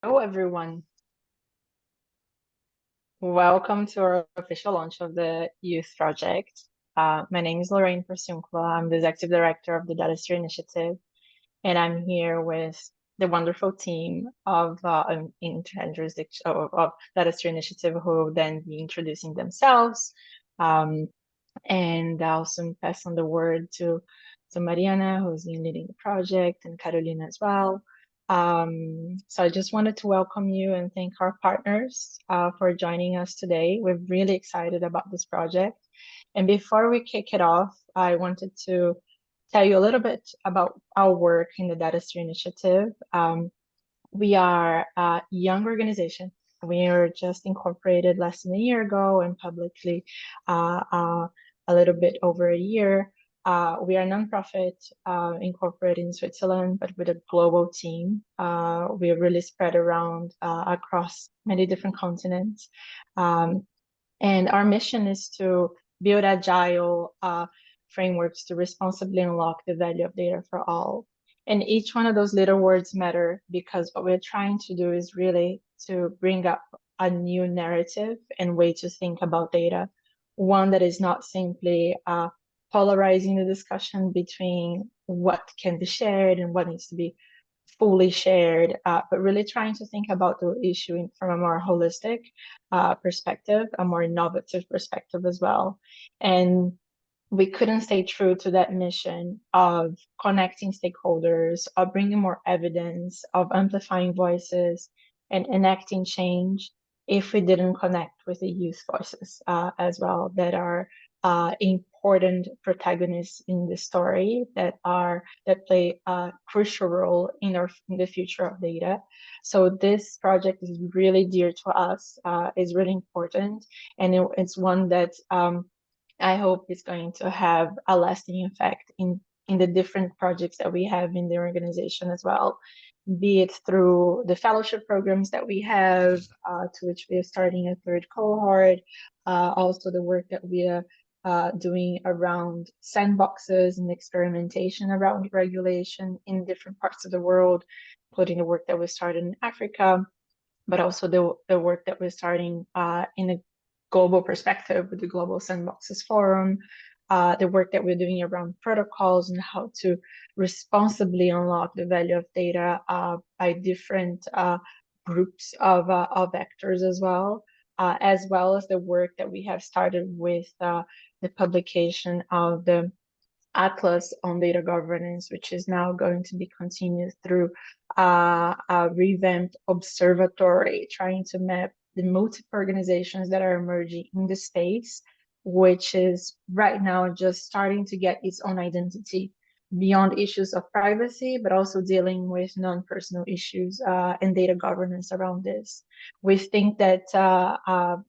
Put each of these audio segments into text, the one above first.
Hello, everyone. Welcome to our official launch of the Youth Project. My name is Lorraine Persunkla. I'm the Executive Director of the Datasphere Initiative, and I'm here with the wonderful team of internet jurisdiction of Datasphere Initiative, who will then be introducing themselves. And I'll soon pass on the word to Mariana, who's been leading the project, and Carolina as well. So I just wanted to welcome you and thank our partners for joining us today. We're really excited about this project. And before we kick it off, I wanted to tell you a little bit about our work in the Datasphere Initiative. We are a young organization. We were just incorporated less than a year ago and publicly a little bit over a year. We are a nonprofit incorporated in Switzerland, but with a global team. We are really spread around across many different continents. And our mission is to build agile frameworks to responsibly unlock the value of data for all. And each one of those little words matter because what we're trying to do is really to bring up a new narrative and way to think about data. One that is not simply polarizing the discussion between what can be shared and what needs to be fully shared, but really trying to think about the issue from a more holistic perspective, a more innovative perspective as well. And we couldn't stay true to that mission of connecting stakeholders, of bringing more evidence, of amplifying voices and enacting change if we didn't connect with the youth voices as well that are important protagonists in the story that play a crucial role in the future of data. So this project is really dear to us, is really important, and it's one that I hope is going to have a lasting effect in the different projects that we have in the organization as well, be it through the fellowship programs that we have, to which we are starting a third cohort, also the work that we are doing around sandboxes and experimentation around regulation in different parts of the world, including the work that we started in Africa, but also the work that we're starting in a global perspective with the Global Sandboxes Forum, the work that we're doing around protocols and how to responsibly unlock the value of data by different groups of actors as well as the work that we have started with the publication of the Atlas on Data Governance, which is now going to be continued through a revamped observatory, trying to map the multiple organizations that are emerging in the space, which is right now just starting to get its own identity beyond issues of privacy, but also dealing with non-personal issues and data governance around this. We think that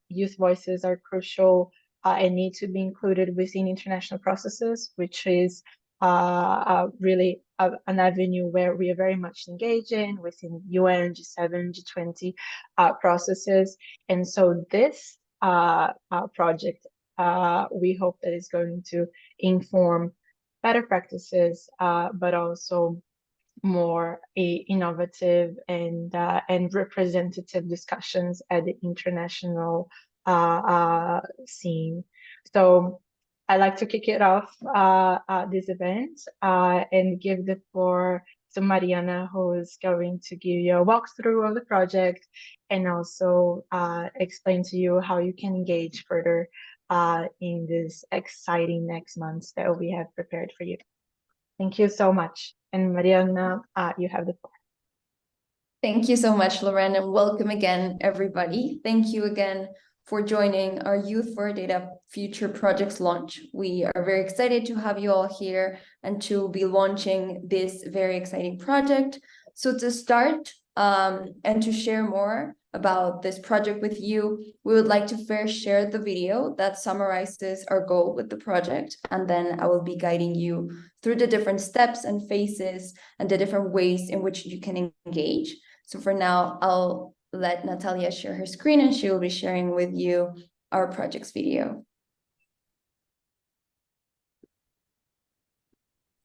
youth voices are crucial and need to be included within international processes, which is really an avenue where we are very much engaged in within UN, G7, G20 processes. And so this project, we hope that is going to inform better practices, but also more innovative and representative discussions at the international scene. So I'd like to kick it off this event and give the floor to Mariana, who is going to give you a walkthrough of the project and also explain to you how you can engage further in this exciting next months that we have prepared for you. Thank you so much. And Mariana, you have the floor. Thank you so much, Lorraine, and welcome again, everybody. Thank you again for joining our Youth for Data Future Projects launch. We are very excited to have you all here and to be launching this very exciting project. So to start and to share more about this project with you, we would like to first share the video that summarizes our goal with the project, and then I will be guiding you through the different steps and phases and the different ways in which you can engage. So for now, I'll let Natalia share her screen and she will be sharing with you our project's video.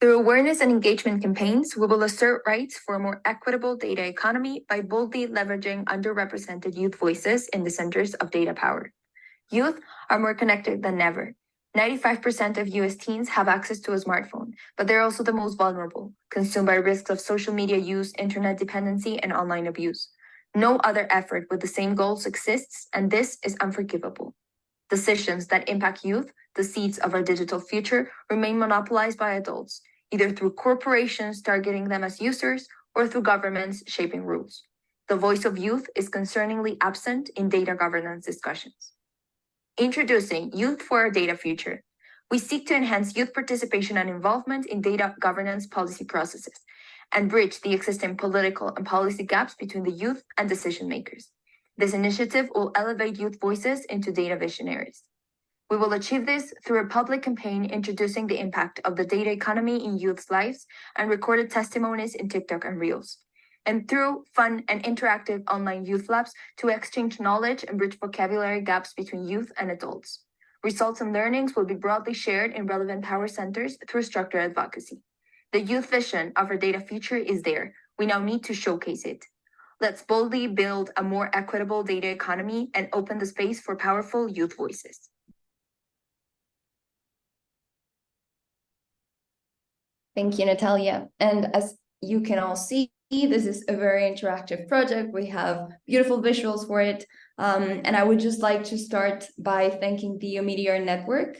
Through awareness and engagement campaigns, we will assert rights for a more equitable data economy by boldly leveraging underrepresented youth voices in the centers of data power. Youth are more connected than ever. 95% of US teens have access to a smartphone, but they're also the most vulnerable, consumed by risks of social media use, internet dependency, and online abuse. No other effort with the same goals exists, and this is unforgivable. Decisions that impact youth, the seeds of our digital future, remain monopolized by adults, either through corporations targeting them as users or through governments shaping rules. The voice of youth is concerningly absent in data governance discussions. Introducing Youth for Our Data Future. We seek to enhance youth participation and involvement in data governance policy processes and bridge the existing political and policy gaps between the youth and decision makers. This initiative will elevate youth voices into data visionaries. We will achieve this through a public campaign introducing the impact of the data economy in youth's lives and recorded testimonies in TikTok and Reels, and through fun and interactive online youth labs to exchange knowledge and bridge vocabulary gaps between youth and adults. Results and learnings will be broadly shared in relevant power centers through structured advocacy. The youth vision of our data future is there. We now need to showcase it. Let's boldly build a more equitable data economy and open the space for powerful youth voices. Thank you, Natalia. And as you can all see, this is a very interactive project. We have beautiful visuals for it. And I would just like to start by thanking the Omidyar network.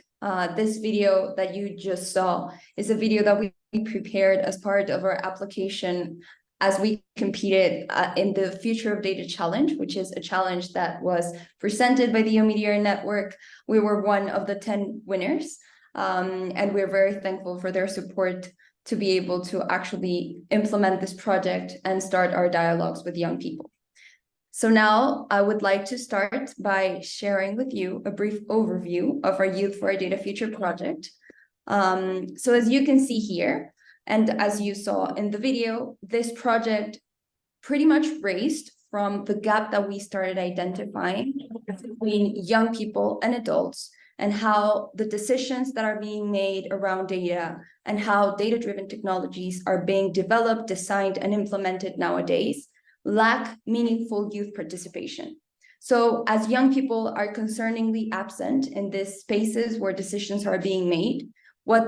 This video that you just saw is a video that we prepared as part of our application as we competed in the Future of Data Challenge, which is a challenge that was presented by the Omidyar network. We were one of the 10 winners, and we're very thankful for their support to be able to actually implement this project and start our dialogues with young people. So now I would like to start by sharing with you a brief overview of our Youth for Our Data Future project. So as you can see here, and as you saw in the video, this project pretty much raised from the gap that we started identifying between young people and adults, and how the decisions that are being made around data and how data-driven technologies are being developed, designed, and implemented nowadays lack meaningful youth participation. So as young people are concerningly absent in these spaces where decisions are being made, what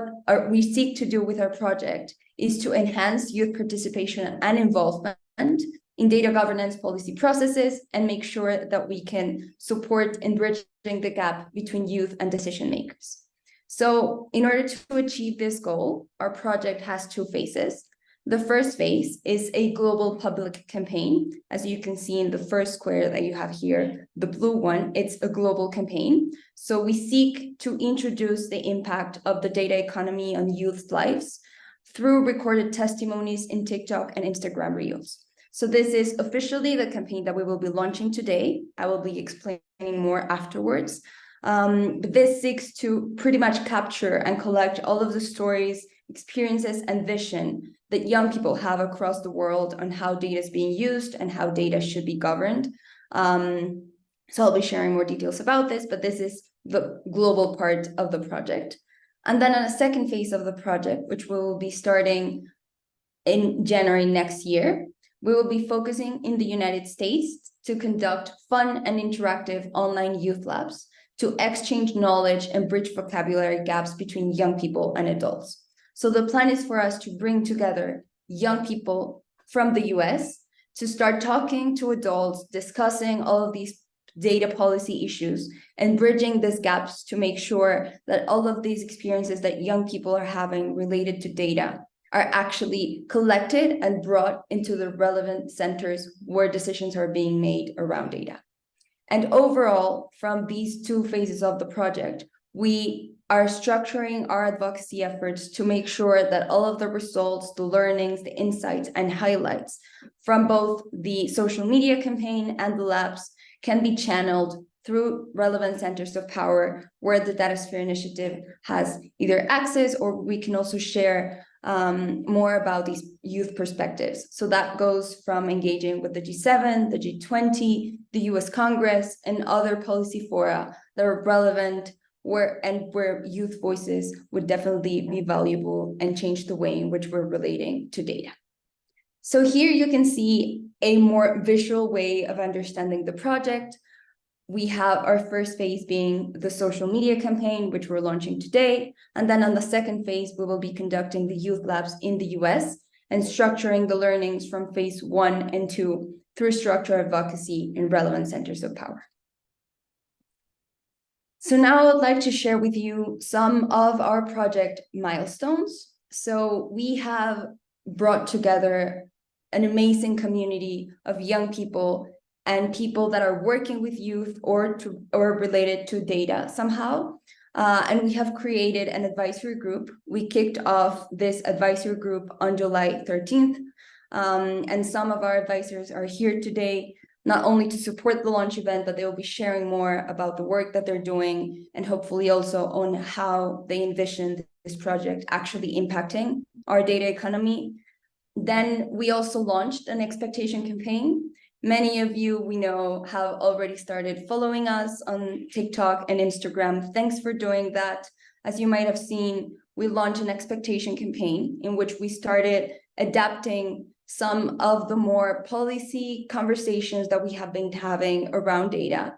we seek to do with our project is to enhance youth participation and involvement in data governance policy processes and make sure that we can support in bridging the gap between youth and decision makers. So in order to achieve this goal, our project has two phases. The first phase is a global public campaign. As you can see in the first square that you have here, the blue one, it's a global campaign. So we seek to introduce the impact of the data economy on youth's lives through recorded testimonies in TikTok and Instagram Reels. So this is officially the campaign that we will be launching today. I will be explaining more afterwards. But this seeks to pretty much capture and collect all of the stories, experiences, and vision that young people have across the world on how data is being used and how data should be governed. So I'll be sharing more details about this, but this is the global part of the project. And then on a second phase of the project, which will be starting in January next year, we will be focusing in the United States to conduct fun and interactive online youth labs to exchange knowledge and bridge vocabulary gaps between young people and adults. So the plan is for us to bring together young people from the US to start talking to adults, discussing all of these data policy issues and bridging these gaps to make sure that all of these experiences that young people are having related to data are actually collected and brought into the relevant centers where decisions are being made around data. And overall, from these two phases of the project, we are structuring our advocacy efforts to make sure that all of the results, the learnings, the insights, and highlights from both the social media campaign and the labs can be channeled through relevant centers of power where the Datasphere Initiative has either access, or we can also share more about these youth perspectives. So that goes from engaging with the G7, the G20, the US Congress, and other policy fora that are relevant where youth voices would definitely be valuable and change the way in which we're relating to data. So here you can see a more visual way of understanding the project. We have our first phase being the social media campaign, which we're launching today. And then on the second phase, we will be conducting the youth labs in the US and structuring the learnings from phase 1 and 2 through structural advocacy in relevant centers of power. So now I would like to share with you some of our project milestones. So we have brought together an amazing community of young people and people that are working with youth or related to data somehow. And we have created an advisory group. We kicked off this advisory group on July 13th. And some of our advisors are here today, not only to support the launch event, but they will be sharing more about the work that they're doing and hopefully also on how they envision this project actually impacting our data economy. Then we also launched an expectation campaign. Many of you we know have already started following us on TikTok and Instagram. Thanks for doing that. As you might have seen, we launched an expectation campaign in which we started adapting some of the more policy conversations that we have been having around data.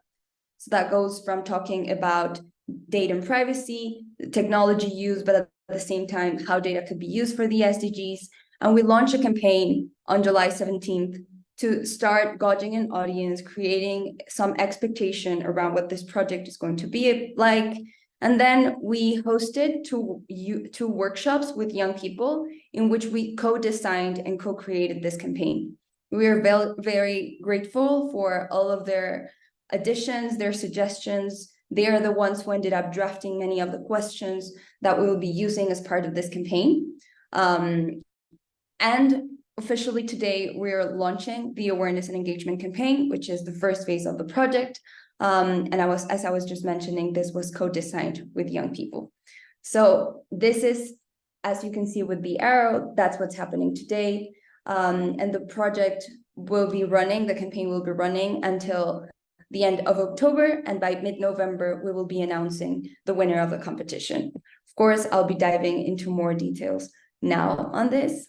So that goes from talking about data and privacy, technology use, but at the same time, how data could be used for the SDGs. And we launched a campaign on July 17th to start gauging an audience, creating some expectation around what this project is going to be like. And then we hosted two workshops with young people in which we co-designed and co-created this campaign. We are very grateful for all of their additions, their suggestions. They are the ones who ended up drafting many of the questions that we will be using as part of this campaign. And officially today, we're launching the awareness and engagement campaign, which is the first phase of the project. And as I was just mentioning, this was co-designed with young people. So this is, as you can see with the arrow, that's what's happening today. And the project will be running, the campaign will be running until the end of October. And by mid-November, we will be announcing the winner of the competition. Of course, I'll be diving into more details now on this.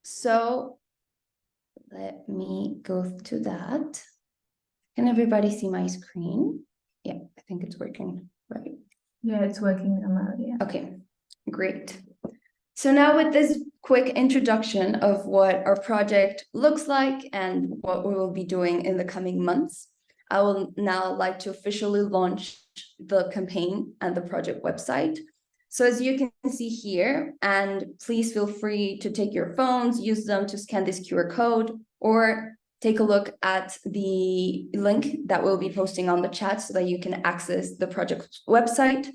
So let me go to that. Can everybody see my screen? Yeah, I think it's working, right? Yeah, it's working, yeah. Okay, great. So now with this quick introduction of what our project looks like and what we will be doing in the coming months, I will now like to officially launch the campaign and the project website. So as you can see here, and please feel free to take your phones, use them to scan this QR code, or take a look at the link that we'll be posting on the chat so that you can access the project website.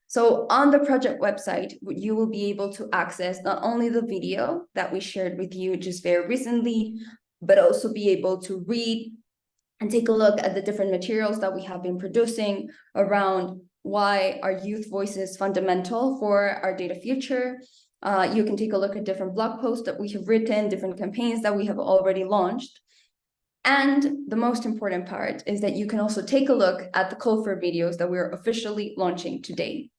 So on the project website, you will be able to access not only the video that we shared with you just very recently, but also be able to read and take a look at the different materials that we have been producing around why are youth voices fundamental for our data future. You can take a look at different blog posts that we have written, different campaigns that we have already launched. And the most important part is that you can also take a look at the call for videos that we're officially launching today.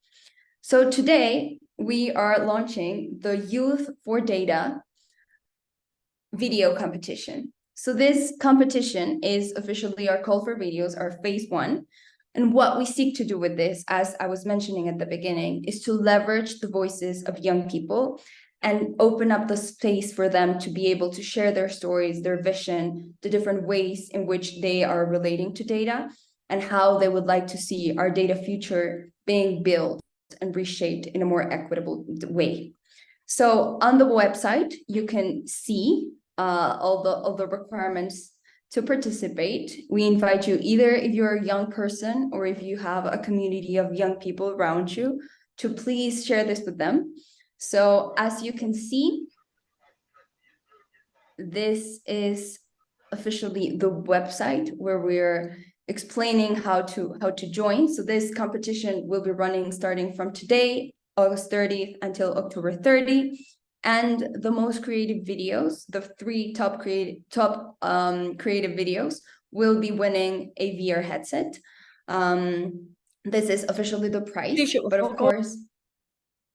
So today we are launching the Youth for Data video competition. So this competition is officially our call for videos, our phase 1. And what we seek to do with this, as I was mentioning at the beginning, is to leverage the voices of young people and open up the space for them to be able to share their stories, their vision, the different ways in which they are relating to data, and how they would like to see our data future being built and reshaped in a more equitable way. So on the website, you can see all the requirements to participate. We invite you, either if you're a young person or if you have a community of young people around you, to please share this with them. So as you can see, this is officially the website where we're explaining how to join. So this competition will be running starting from today, August 30th until October 30th. And the most creative videos, the 3 top creative videos, will be winning a VR headset. This is officially the price, but of course,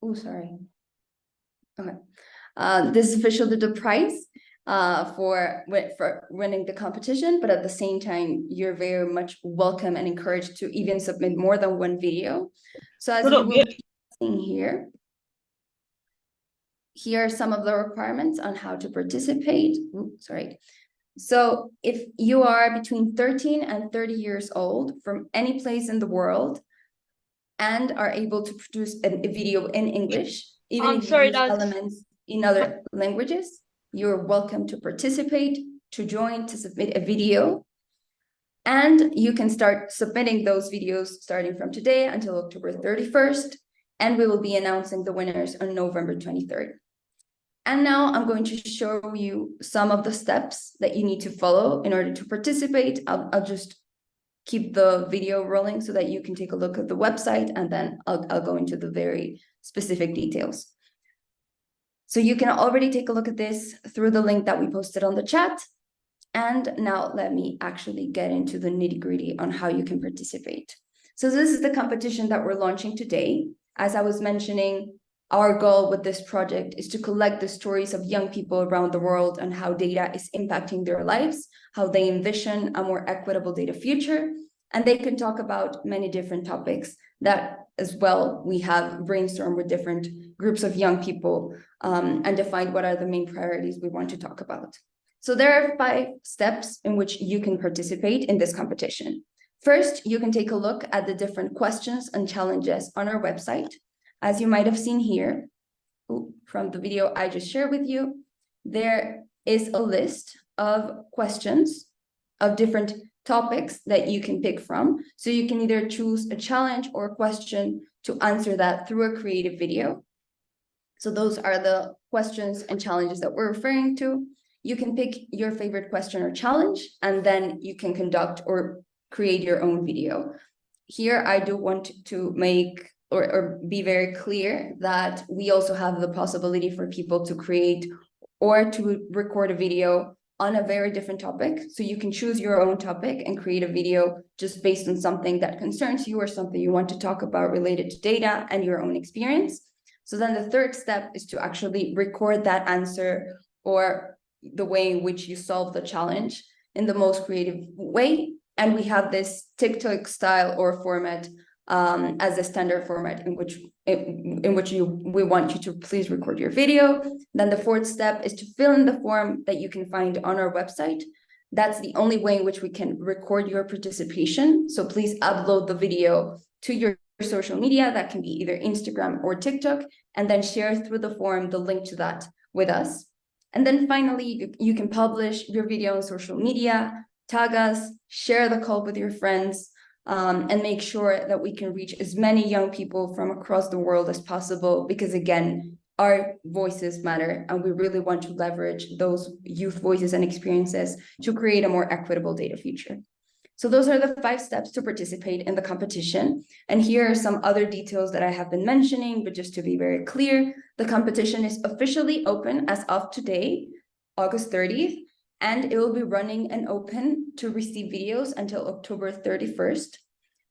oh, sorry. Okay. This is officially the price for winning the competition, but at the same time, you're very much welcome and encouraged to even submit more than one video. So as you will be seeing here are some of the requirements on how to participate. Oops, sorry. So if you are between 13 and 30 years old from any place in the world and are able to produce a video in English, even if you use elements in other languages, you're welcome to participate, to join, to submit a video. And you can start submitting those videos starting from today until October 31st. And we will be announcing the winners on November 23rd. And now I'm going to show you some of the steps that you need to follow in order to participate. I'll just keep the video rolling so that you can take a look at the website, and then I'll go into the very specific details. So you can already take a look at this through the link that we posted on the chat. And now let me actually get into the nitty-gritty on how you can participate. So this is the competition that we're launching today. As I was mentioning, our goal with this project is to collect the stories of young people around the world and how data is impacting their lives, how they envision a more equitable data future. And they can talk about many different topics that as well we have brainstormed with different groups of young people and defined what are the main priorities we want to talk about. So there are 5 steps in which you can participate in this competition. First, you can take a look at the different questions and challenges on our website. As you might have seen here from the video I just shared with you, there is a list of questions of different topics that you can pick from. So you can either choose a challenge or a question to answer that through a creative video. So those are the questions and challenges that we're referring to. You can pick your favorite question or challenge, and then you can conduct or create your own video. Here, I do want to make or be very clear that we also have the possibility for people to create or to record a video on a very different topic. So you can choose your own topic and create a video just based on something that concerns you or something you want to talk about related to data and your own experience. So then the third step is to actually record that answer or the way in which you solve the challenge in the most creative way. And we have this TikTok style or format as a standard format in which we want you to please record your video. Then the fourth step is to fill in the form that you can find on our website. That's the only way in which we can record your participation. So please upload the video to your social media. That can be either Instagram or TikTok, and then share through the form the link to that with us. And then finally, you can publish your video on social media, tag us, share the call with your friends, and make sure that we can reach as many young people from across the world as possible, because again, our voices matter, and we really want to leverage those youth voices and experiences to create a more equitable data future. So those are the 5 steps to participate in the competition. And here are some other details that I have been mentioning, but just to be very clear, the competition is officially open as of today, August 30th, and it will be running and open to receive videos until October 31st.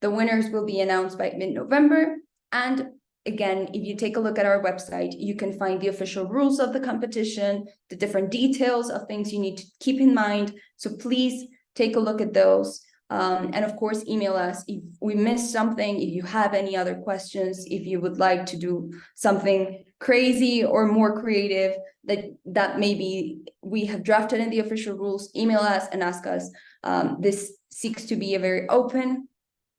The winners will be announced by mid-November. And again, if you take a look at our website, you can find the official rules of the competition, the different details of things you need to keep in mind. So please take a look at those. And of course, email us if we missed something, if you have any other questions, if you would like to do something crazy or more creative that maybe we have drafted in the official rules, email us and ask us. This seeks to be a very open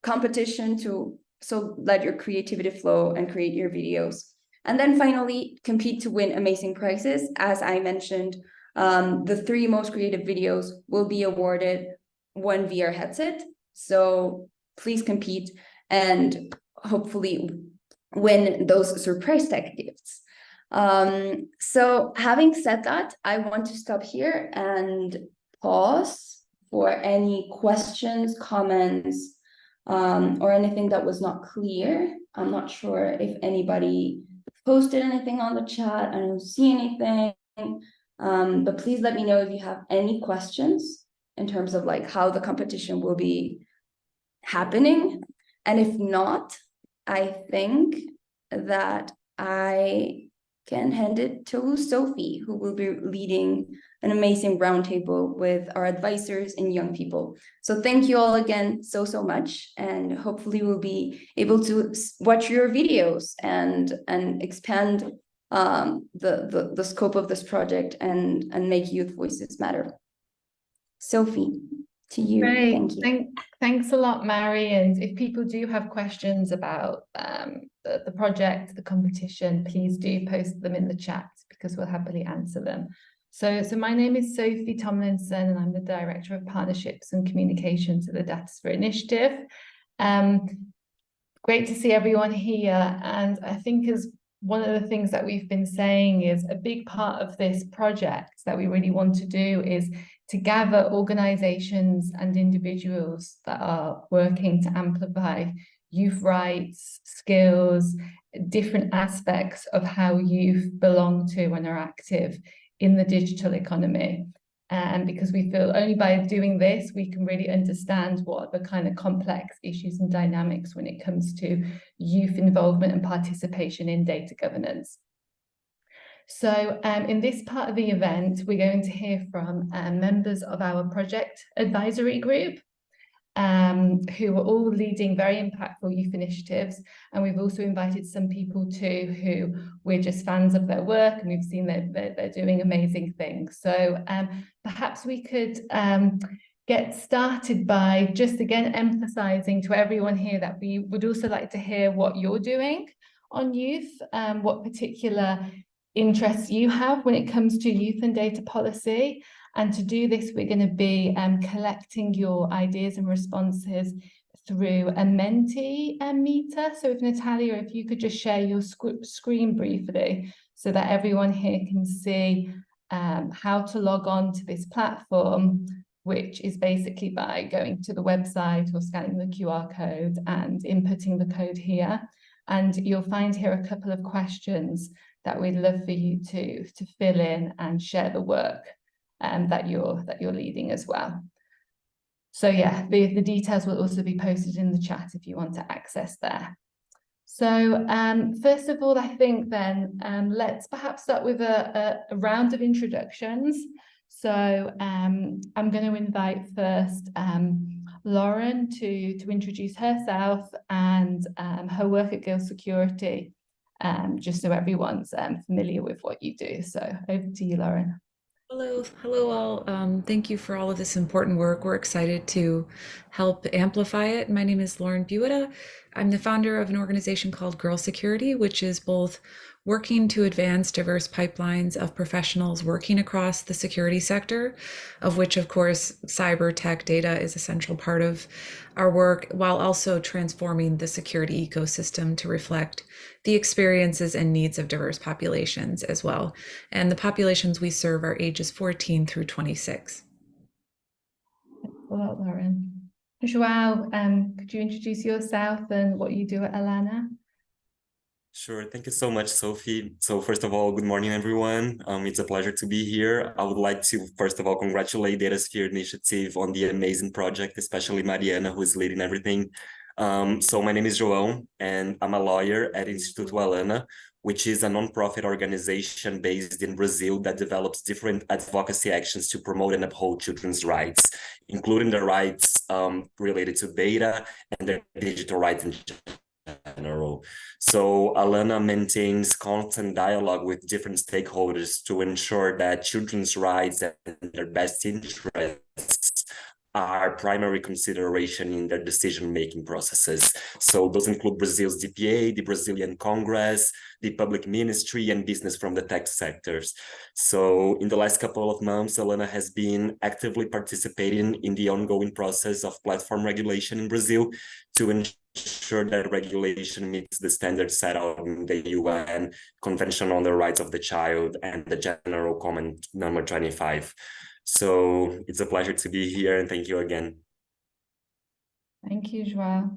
competition so let your creativity flow and create your videos. And then finally, compete to win amazing prizes. As I mentioned, the 3 most creative videos will be awarded 1 VR headset. So please compete and hopefully win those surprise tech gifts. So having said that, I want to stop here and pause for any questions, comments, or anything that was not clear. I'm not sure if anybody posted anything on the chat. I don't see anything, but please let me know if you have any questions in terms of like how the competition will be happening. And if not, I think that I can hand it to Sophie, who will be leading an amazing roundtable with our advisors and young people. So thank you all again so much, and hopefully we'll be able to watch your videos and expand the scope of this project and make youth voices matter. Sophie, to you. Great. Thank you. Thanks a lot, Mary. And if people do have questions about the project, the competition, please do post them in the chat because we'll happily answer them. So my name is Sophie Tomlinson, and I'm the Director of Partnerships and Communications at the Datasphere Initiative. Great to see everyone here. And I think as one of the things that we've been saying is a big part of this project that we really want to do is to gather organizations and individuals that are working to amplify youth rights, skills, different aspects of how youth belong to and are active in the digital economy. And because we feel only by doing this, we can really understand what are the kind of complex issues and dynamics when it comes to youth involvement and participation in data governance. So in this part of the event, we're going to hear from members of our project advisory group, who are all leading very impactful youth initiatives. And we've also invited some people too who we're just fans of their work, and we've seen that they're doing amazing things. So perhaps we could get started by just again emphasizing to everyone here that we would also like to hear what you're doing on youth, what particular interests you have when it comes to youth and data policy. And to do this, we're going to be collecting your ideas and responses through a Menti meter. So if Natalia, if you could just share your screen briefly so that everyone here can see how to log on to this platform, which is basically by going to the website or scanning the QR code and inputting the code here. And you'll find here a couple of questions that we'd love for you to fill in and share the work that you're leading as well. So yeah, the details will also be posted in the chat if you want to access there. So first of all, I think then let's perhaps start with a round of introductions. So I'm going to invite first Lauren to introduce herself and her work at Girl Security, just so everyone's familiar with what you do. So over to you, Lauren. Hello all. Thank you for all of this important work. We're excited to help amplify it. My name is Lauren Buetta. I'm the founder of an organization called Girl Security, which is both working to advance diverse pipelines of professionals working across the security sector, of which, of course, cyber tech data is a central part of our work, while also transforming the security ecosystem to reflect the experiences and needs of diverse populations as well. And the populations we serve are ages 14 through 26. Thanks a lot, Lauren. Joao, could you introduce yourself and what you do at Alana? Sure. Thank you so much, Sophie. So first of all, good morning, everyone. It's a pleasure to be here. I would like to, first of all, congratulate Datasphere Initiative on the amazing project, especially Mariana, who is leading everything. So my name is João, and I'm a lawyer at Instituto Alana, which is a nonprofit organization based in Brazil that develops different advocacy actions to promote and uphold children's rights, including the rights related to data and their digital rights in general. So Alana maintains constant dialogue with different stakeholders to ensure that children's rights and their best interests are primary consideration in their decision-making processes. So those include Brazil's DPA, the Brazilian Congress, the public ministry, and business from the tech sectors. So in the last couple of months, Alana has been actively participating in the ongoing process of platform regulation in Brazil to ensure that regulation meets the standards set out in the UN Convention on the Rights of the Child and the General Comment number 25. So it's a pleasure to be here, and thank you again. Thank you, Joao.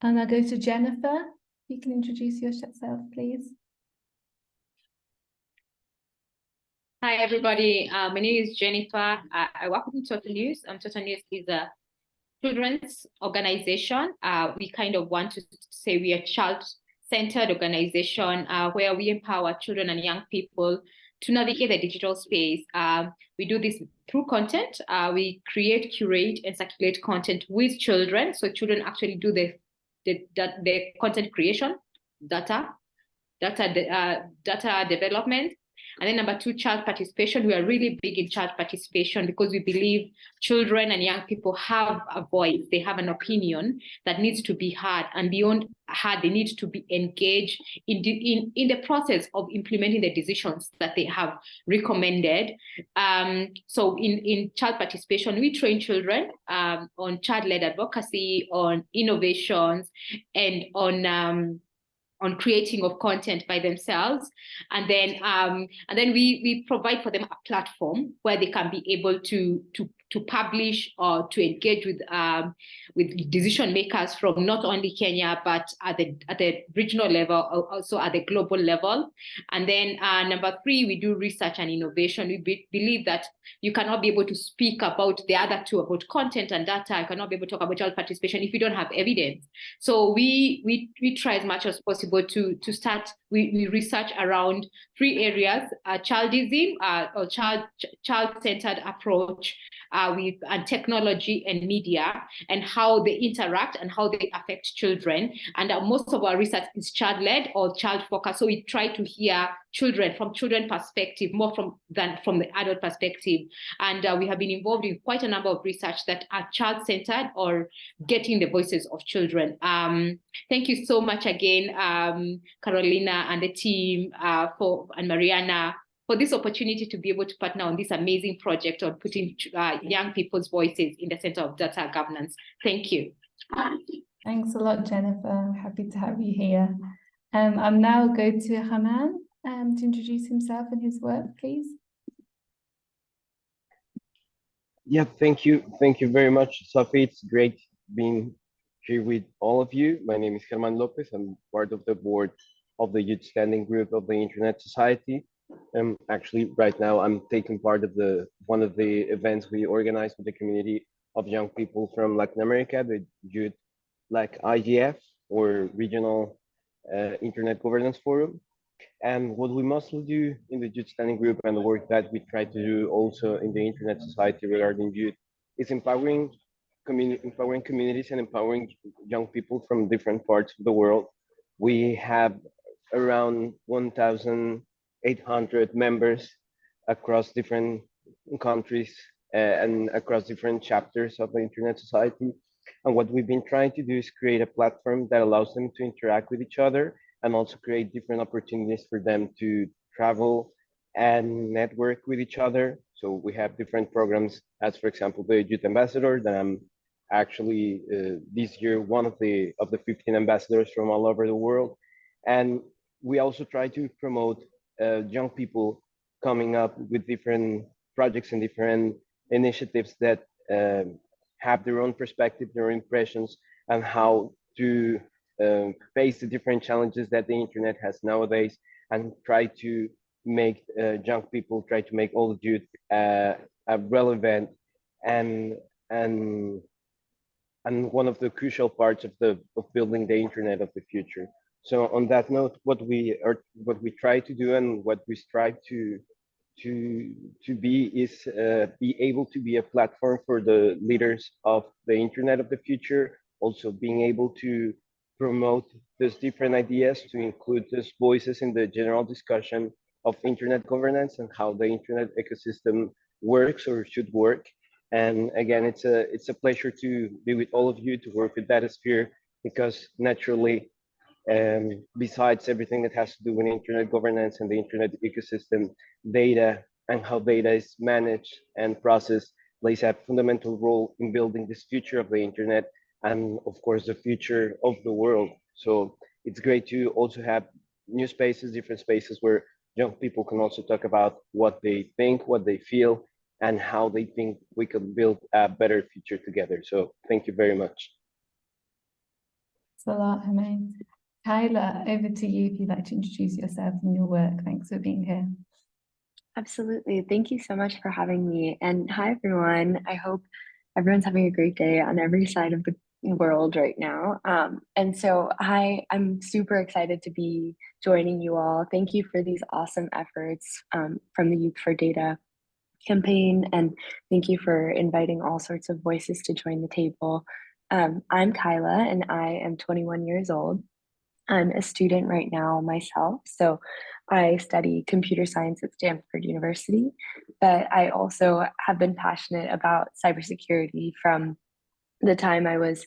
And I'll go to Jennifer. You can introduce yourself, please. Hi, everybody. My name is Jennifer. I work with Total News. Total News is a children's organization. We kind of want to say we are a child-centered organization where we empower children and young people to navigate the digital space. We do this through content. We create, curate, and circulate content with children. So children actually do the content creation, data development. And then number two, child participation. We are really big in child participation because we believe children and young people have a voice. They have an opinion that needs to be heard, and beyond heard, they need to be engaged in the process of implementing the decisions that they have recommended. So in child participation, we train children on child-led advocacy, on innovations, and on creating of content by themselves, and then we provide for them a platform where they can be able to publish or to engage with decision makers from not only Kenya but at the regional level, also at the global level. And then number three, we do research and innovation. We believe that you cannot be able to speak about the other two, about content and data. You cannot be able to talk about child participation if you don't have evidence. So we try as much as possible to start. We research around three areas: childism, or child-centered approach, and technology and media, and how they interact and how they affect children. And most of our research is child-led or child-focused. So we try to hear children from children perspective more than from the adult perspective. And we have been involved in quite a number of research that are child-centered or getting the voices of children. Thank you so much again, Carolina and the team, and Mariana, for this opportunity to be able to partner on this amazing project on putting young people's voices in the center of data governance. Thank you. Thanks a lot, Jennifer. Happy to have you here. I'm now going to Haman to introduce himself and his work, please. Yeah, thank you. Thank you very much, Sophie. It's great being here with all of you. My name is Germán Lopez. I'm part of the board of the Youth Standing Group of the Internet Society. Actually, right now, I'm taking part of one of the events we organized with the community of young people from Latin America, the Youth like IGF, or Regional Internet Governance Forum. And what we mostly do in the Youth Standing Group and the work that we try to do also in the Internet Society regarding youth is empowering communities and empowering young people from different parts of the world. We have around 1,800 members across different countries and across different chapters of the Internet Society. And what we've been trying to do is create a platform that allows them to interact with each other and also create different opportunities for them to travel and network with each other. So we have different programs, as for example, the Youth Ambassador, that I'm actually this year one of the 15 ambassadors from all over the world. And we also try to promote young people coming up with different projects and different initiatives that have their own perspective, their impressions, and how to face the different challenges that the internet has nowadays, and try to make young people, try to make all the youth relevant and one of the crucial parts of building the internet of the future. So on that note, what we try to do and what we strive to be is be able to be a platform for the leaders of the internet of the future, also being able to promote these different ideas, to include these voices in the general discussion of internet governance and how the internet ecosystem works or should work. And again, it's a pleasure to be with all of you, to work with Datasphere, because naturally, besides everything that has to do with internet governance and the internet ecosystem, data and how data is managed and processed plays a fundamental role in building this future of the internet and, of course, the future of the world. So it's great to also have new spaces, different spaces where young people can also talk about what they think, what they feel, and how they think we can build a better future together. So thank you very much. Thanks a lot, Haman. Kyla, over to you if you'd like to introduce yourself and your work. Thanks for being here. Absolutely. Thank you so much for having me. And hi, everyone. I hope everyone's having a great day on every side of the world right now. And so I'm super excited to be joining you all. Thank you for these awesome efforts from the Youth for Data campaign, and thank you for inviting all sorts of voices to join the table. I'm Kyla, and I am 21 years old. I'm a student right now myself, so I study computer science at Stanford University, but I also have been passionate about cybersecurity from the time I was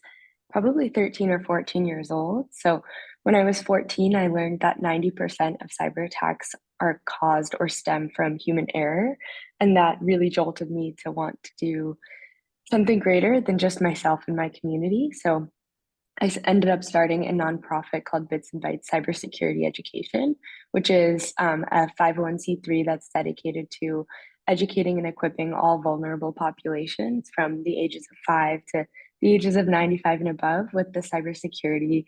probably 13 or 14 years old. So when I was 14, I learned that 90% of cyber attacks are caused or stem from human error. And that really jolted me to want to do something greater than just myself and my community. So ended up starting a nonprofit called Bits and Bytes Cybersecurity Education, which is a 501c3 that's dedicated to educating and equipping all vulnerable populations from the ages of 5 to the ages of 95 and above with the cybersecurity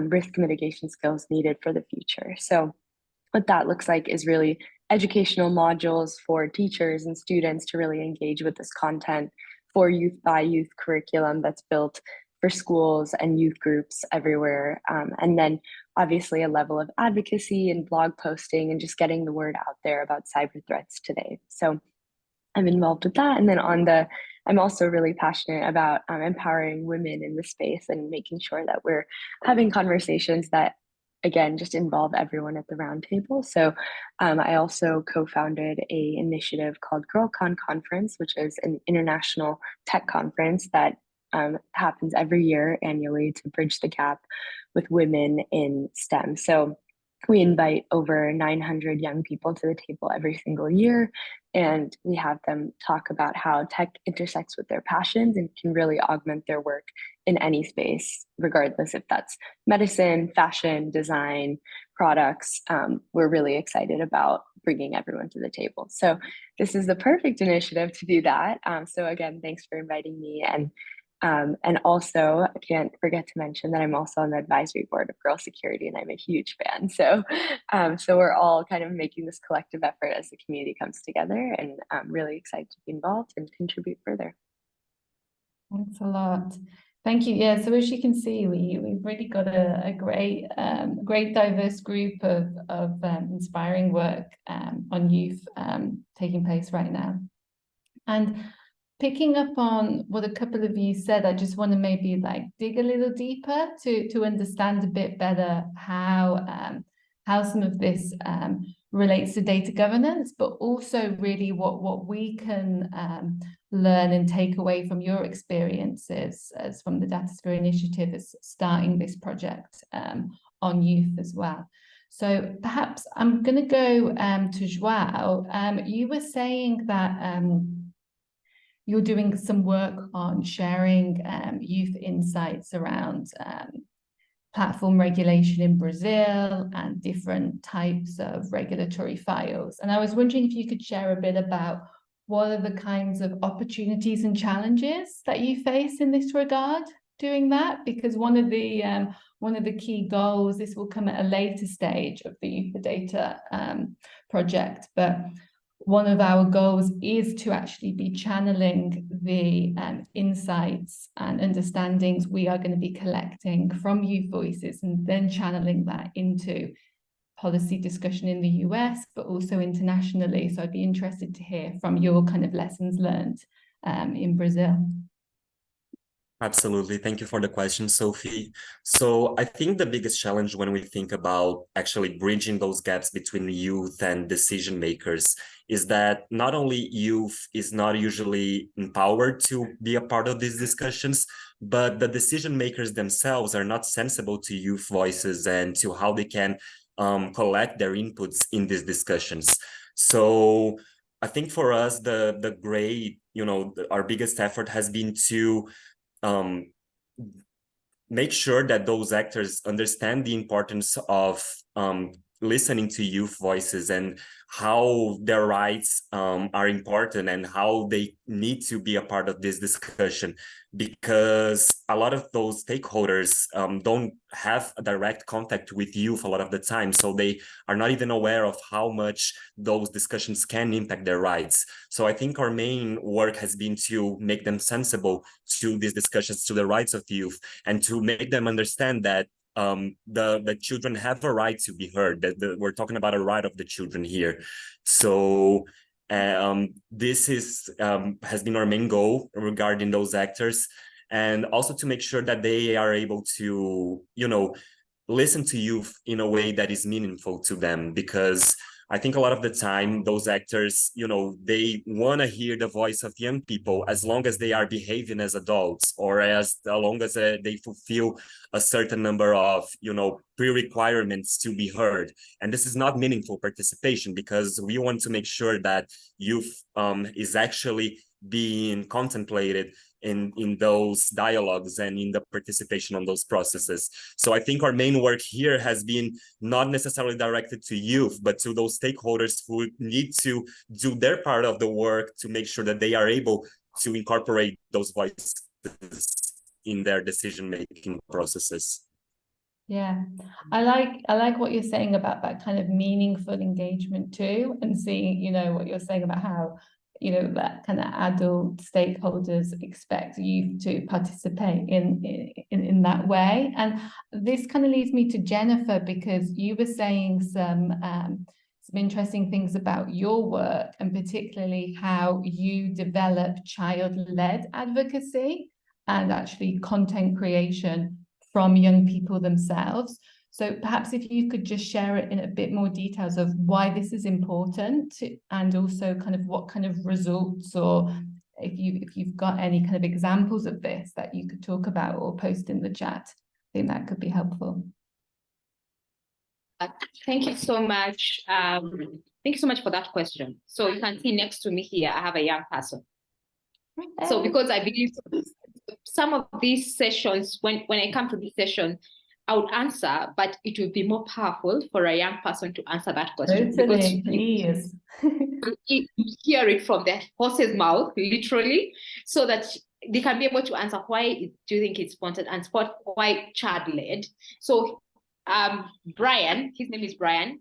risk mitigation skills needed for the future. So what that looks like is really educational modules for teachers and students to really engage with this content for youth by youth curriculum that's built for schools and youth groups everywhere. And then obviously a level of advocacy and blog posting and just getting the word out there about cyber threats today. So I'm involved with that. And then I'm also really passionate about empowering women in the space and making sure that we're having conversations that, again, just involve everyone at the roundtable. So I also co-founded a initiative called GirlCon Conference, which is an international tech conference that happens every year annually to bridge the gap with women in STEM. So we invite over 900 young people to the table every single year, and we have them talk about how tech intersects with their passions and can really augment their work in any space, regardless if that's medicine, fashion, design, products. We're really excited about bringing everyone to the table. So this is the perfect initiative to do that. So again, thanks for inviting me. And also, I can't forget to mention that I'm also on the advisory board of Girl Security, and I'm a huge fan. So, so we're all kind of making this collective effort as the community comes together, and I'm really excited to be involved and contribute further. Thanks a lot. Thank you. Yeah, so as you can see, we've really got a great diverse group of inspiring work on youth taking place right now. And picking up on what a couple of you said, I just want to maybe dig a little deeper to understand a bit better how some of this relates to data governance, but also really what we can learn and take away from your experiences as from the Datasphere Initiative as starting this project on youth as well. So perhaps I'm going to go to Joao. You were saying that you're doing some work on sharing youth insights around platform regulation in Brazil and different types of regulatory files. And I was wondering if you could share a bit about what are the kinds of opportunities and challenges that you face in this regard doing that, because one of the key goals, this will come at a later stage of the Youth for Data project, but one of our goals is to actually be channeling the insights and understandings we are going to be collecting from youth voices and then channeling that into policy discussion in the US, but also internationally. So I'd be interested to hear from your kind of lessons learned in Brazil. Absolutely. Thank you for the question, Sophie. So I think the biggest challenge when we think about actually bridging those gaps between youth and decision makers is that not only youth is not usually empowered to be a part of these discussions, but the decision makers themselves are not sensible to youth voices and to how they can collect their inputs in these discussions. So I think for us, the great, our biggest effort has been to make sure that those actors understand the importance of listening to youth voices and how their rights are important and how they need to be a part of this discussion, because a lot of those stakeholders don't have a direct contact with youth a lot of the time, so they are not even aware of how much those discussions can impact their rights. So I think our main work has been to make them sensible to these discussions, to the rights of youth, and to make them understand that the children have a right to be heard, that we're talking about a right of the children here. So this is has been our main goal regarding those actors, and also to make sure that they are able to, you know, listen to youth in a way that is meaningful to them, because I think a lot of the time those actors, you know, they want to hear the voice of young people as long as they are behaving as adults, or as long as they fulfill a certain number of, you know, pre-requirements to be heard. And this is not meaningful participation, because we want to make sure that youth is actually being contemplated in those dialogues and in the participation on those processes. So I think our main work here has been not necessarily directed to youth, but to those stakeholders who need to do their part of the work to make sure that they are able to incorporate those voices in their decision-making processes. Yeah, I like what you're saying about that kind of meaningful engagement too, and seeing, you know, what you're saying about how, you know, that kind of adult stakeholders expect youth to participate in that way. And this kind of leads me to Jennifer, because you were saying some interesting things about your work, and particularly how you develop child-led advocacy and actually content creation from young people themselves. So perhaps if you could just share it in a bit more details of why this is important, and also kind of what kind of results, or if you've got any kind of examples of this that you could talk about or post in the chat, I think that could be helpful. Thank you so much. Thank you so much for that question. So you can see next to me here, I have a young person. Okay. So because I believe some of these sessions, when I come to this session, I would answer, but it would be more powerful for a young person to answer that question. Totally, please. You hear it from the horse's mouth, literally, so that they can be able to answer why do you think it's sponsored and why child-led. So Brian, his name is Brian,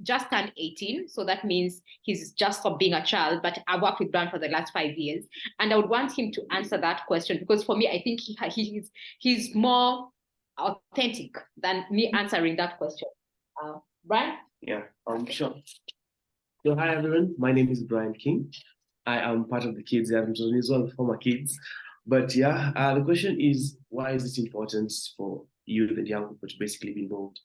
just turned 18. So that means he's just stopped being a child, but I worked with Brian for the last 5 years. And I would want him to answer that question, because for me, I think he's more authentic than me answering that question. Brian? Yeah, sure. So hi everyone, my name is Brian King. I am part of the Kids Adventure as well, former kids. But yeah, the question is, why is it important for youth and young people to basically be involved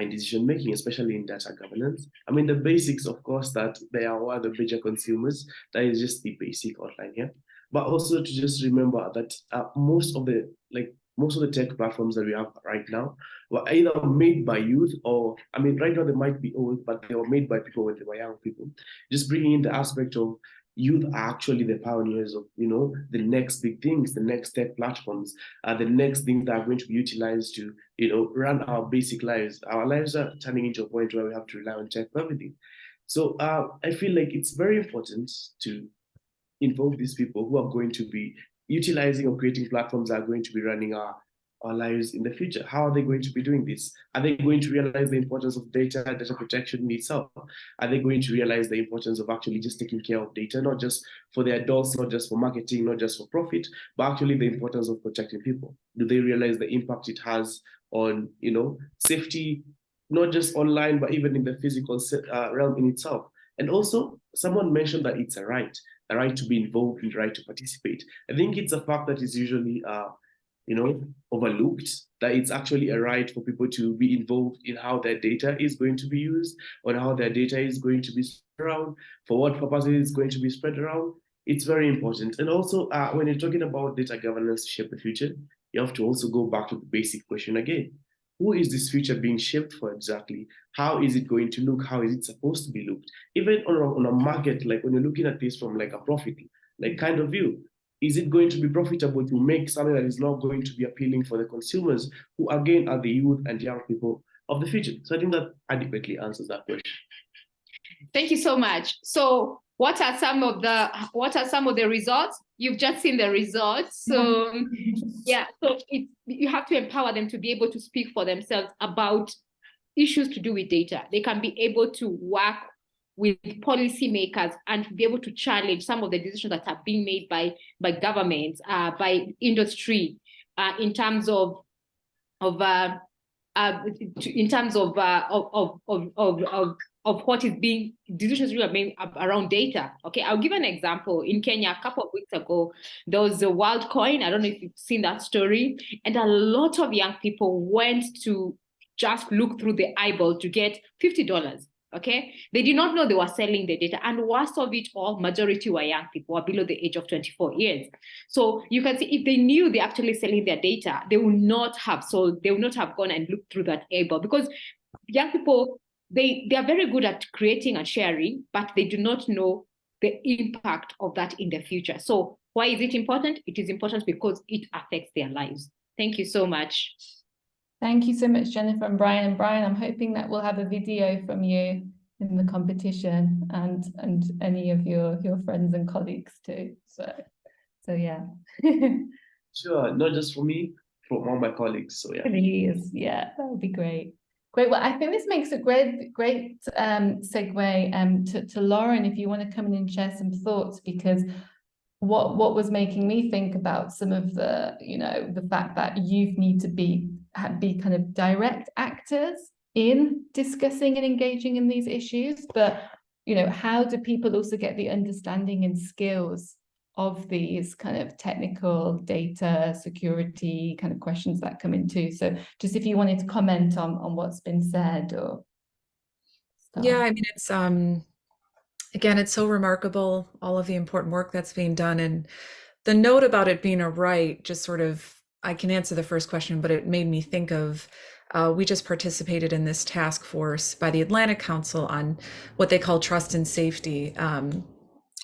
in decision making, especially in data governance? I mean, the basics, of course, that they are one of the major consumers. That is just the basic outline here. But also to just remember that most of the tech platforms that we have right now were either made by youth, or, I mean, right now they might be old, but they were made by people when they were young people. Just bringing in the aspect of youth are actually the pioneers of, you know, the next big things, the next tech platforms, the next things that are going to be utilized to, you know, run our basic lives. Our lives are turning into a point where we have to rely on tech for everything. So I feel like it's very important to involve these people who are going to be utilizing or creating platforms that are going to be running our lives in the future. How are they going to be doing this? Are they going to realize the importance of data protection in itself? Are they going to realize the importance of actually just taking care of data, not just for the adults, not just for marketing, not just for profit, but actually the importance of protecting people? Do they realize the impact it has on, you know, safety, not just online, but even in the physical realm in itself? And also, someone mentioned that it's a right to be involved and the right to participate. I think it's a fact that is usually you know, overlooked, that it's actually a right for people to be involved in how their data is going to be used, or how their data is going to be spread around, for what purposes it's going to be spread around. It's very important. And also, when you're talking about data governance to shape the future, you have to also go back to the basic question again. Who is this future being shaped for exactly? How is it going to look? How is it supposed to be looked? Even on a market, like when you're looking at this from like a profit, like kind of view, is it going to be profitable to make something that is not going to be appealing for the consumers, who again are the youth and young people of the future. So I think that adequately answers that question. Thank you so much. So what are some of the results? You've just seen the results. So yeah, so you have to empower them to be able to speak for themselves about issues to do with data. They can be able to work with policymakers and to be able to challenge some of the decisions that are being made by governments, by industry, in terms of what is being decisions really are made around data. Okay, I'll give an example. In Kenya, a couple of weeks ago, there was a WorldCoin. I don't know if you've seen that story, and a lot of young people went to just look through the eyeball to get $50. Okay, they did not know they were selling the data, and worst of it all, majority were young people, were below the age of 24 years. So you can see, if they knew they're actually selling their data, they would not have sold, they would not have gone and looked through that eyeball, because young people, they are very good at creating and sharing, but they do not know the impact of that in the future. So why is it important? It is important because it affects their lives. Thank you so much. Thank you so much, Jennifer and Brian. And Brian, I'm hoping that we'll have a video from you in the competition, and any of your friends and colleagues too. So yeah. Sure, not just for me, for all my colleagues. So yeah. Please, yeah, that would be great. Great. Well, I think this makes a great segue to Lauren, if you want to come in and share some thoughts, because what was making me think about some of the, the fact that youth need to be kind of direct actors in discussing and engaging in these issues, but how do people also get the understanding and skills of these kind of technical data security kind of questions that come into? So just if you wanted to comment on what's been said or stuff. Yeah, I mean, it's again, it's so remarkable, all of the important work that's being done. And the note about it being a right, just sort of, I can answer the first question, but it made me think of, we just participated in this task force by the Atlantic Council on what they call trust and safety,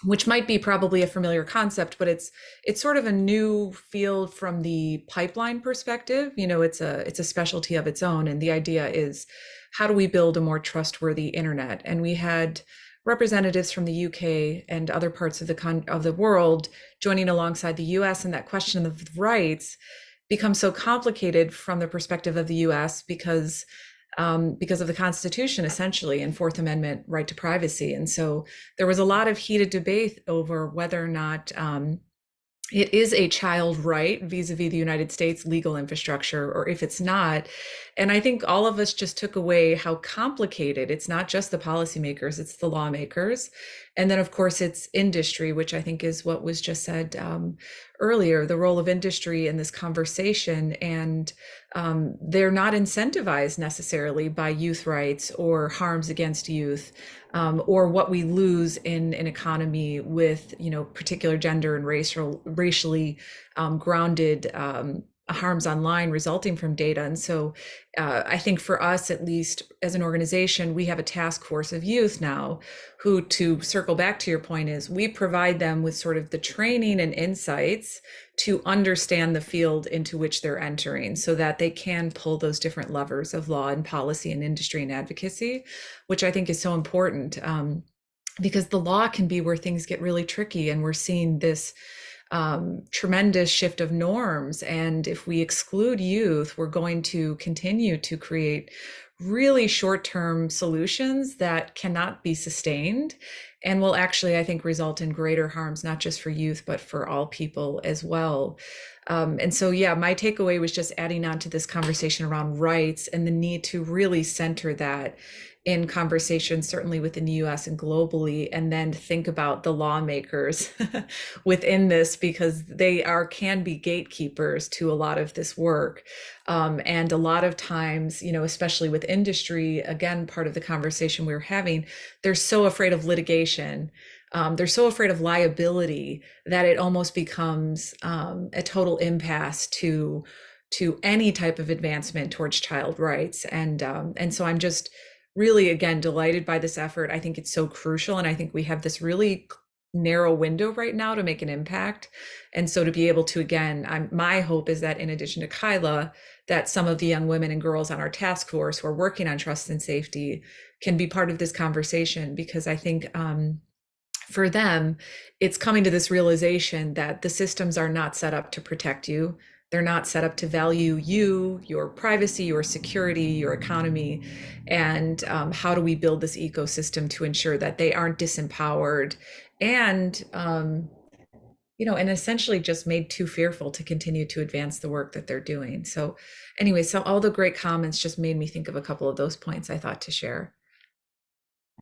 which might be probably a familiar concept, but it's sort of a new field from the pipeline perspective. It's a specialty of its own. And the idea is, how do we build a more trustworthy internet? And we had representatives from the UK and other parts of the world joining alongside the US, and that question of rights becomes so complicated from the perspective of the US because of the Constitution, essentially, and Fourth Amendment right to privacy. And so there was a lot of heated debate over whether or not it is a child right vis-a-vis the United States legal infrastructure, or if it's not. And I think all of us just took away how complicated, it's not just the policymakers, it's the lawmakers. And then, of course, it's industry, which I think is what was just said earlier, the role of industry in this conversation. And they're not incentivized necessarily by youth rights or harms against youth, or what we lose in an economy with, particular gender and racially grounded harms online resulting from data. And so I think for us, at least as an organization, we have a task force of youth now who, to circle back to your point, is we provide them with sort of the training and insights to understand the field into which they're entering, so that they can pull those different levers of law and policy and industry and advocacy, which I think is so important, because the law can be where things get really tricky, and we're seeing this tremendous shift of norms. And if we exclude youth, we're going to continue to create really short-term solutions that cannot be sustained, and will actually, I think, result in greater harms, not just for youth, but for all people as well. And so, yeah, my takeaway was just adding on to this conversation around rights and the need to really center that in conversation, certainly within the US and globally, and then think about the lawmakers within this, because they can be gatekeepers to a lot of this work. And a lot of times, especially with industry, again, part of the conversation we were having, they're so afraid of litigation. They're so afraid of liability that it almost becomes a total impasse to any type of advancement towards child rights. And so I'm just really, again, delighted by this effort. I think it's so crucial. And I think we have this really narrow window right now to make an impact. And so to be able to, again, my hope is that in addition to Kyla, that some of the young women and girls on our task force who are working on trust and safety can be part of this conversation, because I think for them, it's coming to this realization that the systems are not set up to protect you. They're not set up to value you, your privacy, your security, your economy. And how do we build this ecosystem to ensure that they aren't disempowered and, and essentially just made too fearful to continue to advance the work that they're doing. So anyway, so all the great comments just made me think of a couple of those points I thought to share.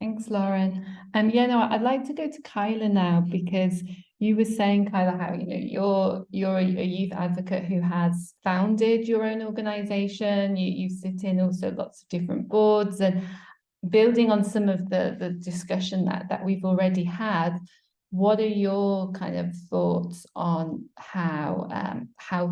Thanks, Lauren. Yeah, no, I'd like to go to Kyla now, because you were saying, Kyla, how you're a youth advocate who has founded your own organization. You sit in also lots of different boards, and building on some of the discussion that we've already had, what are your kind of thoughts on how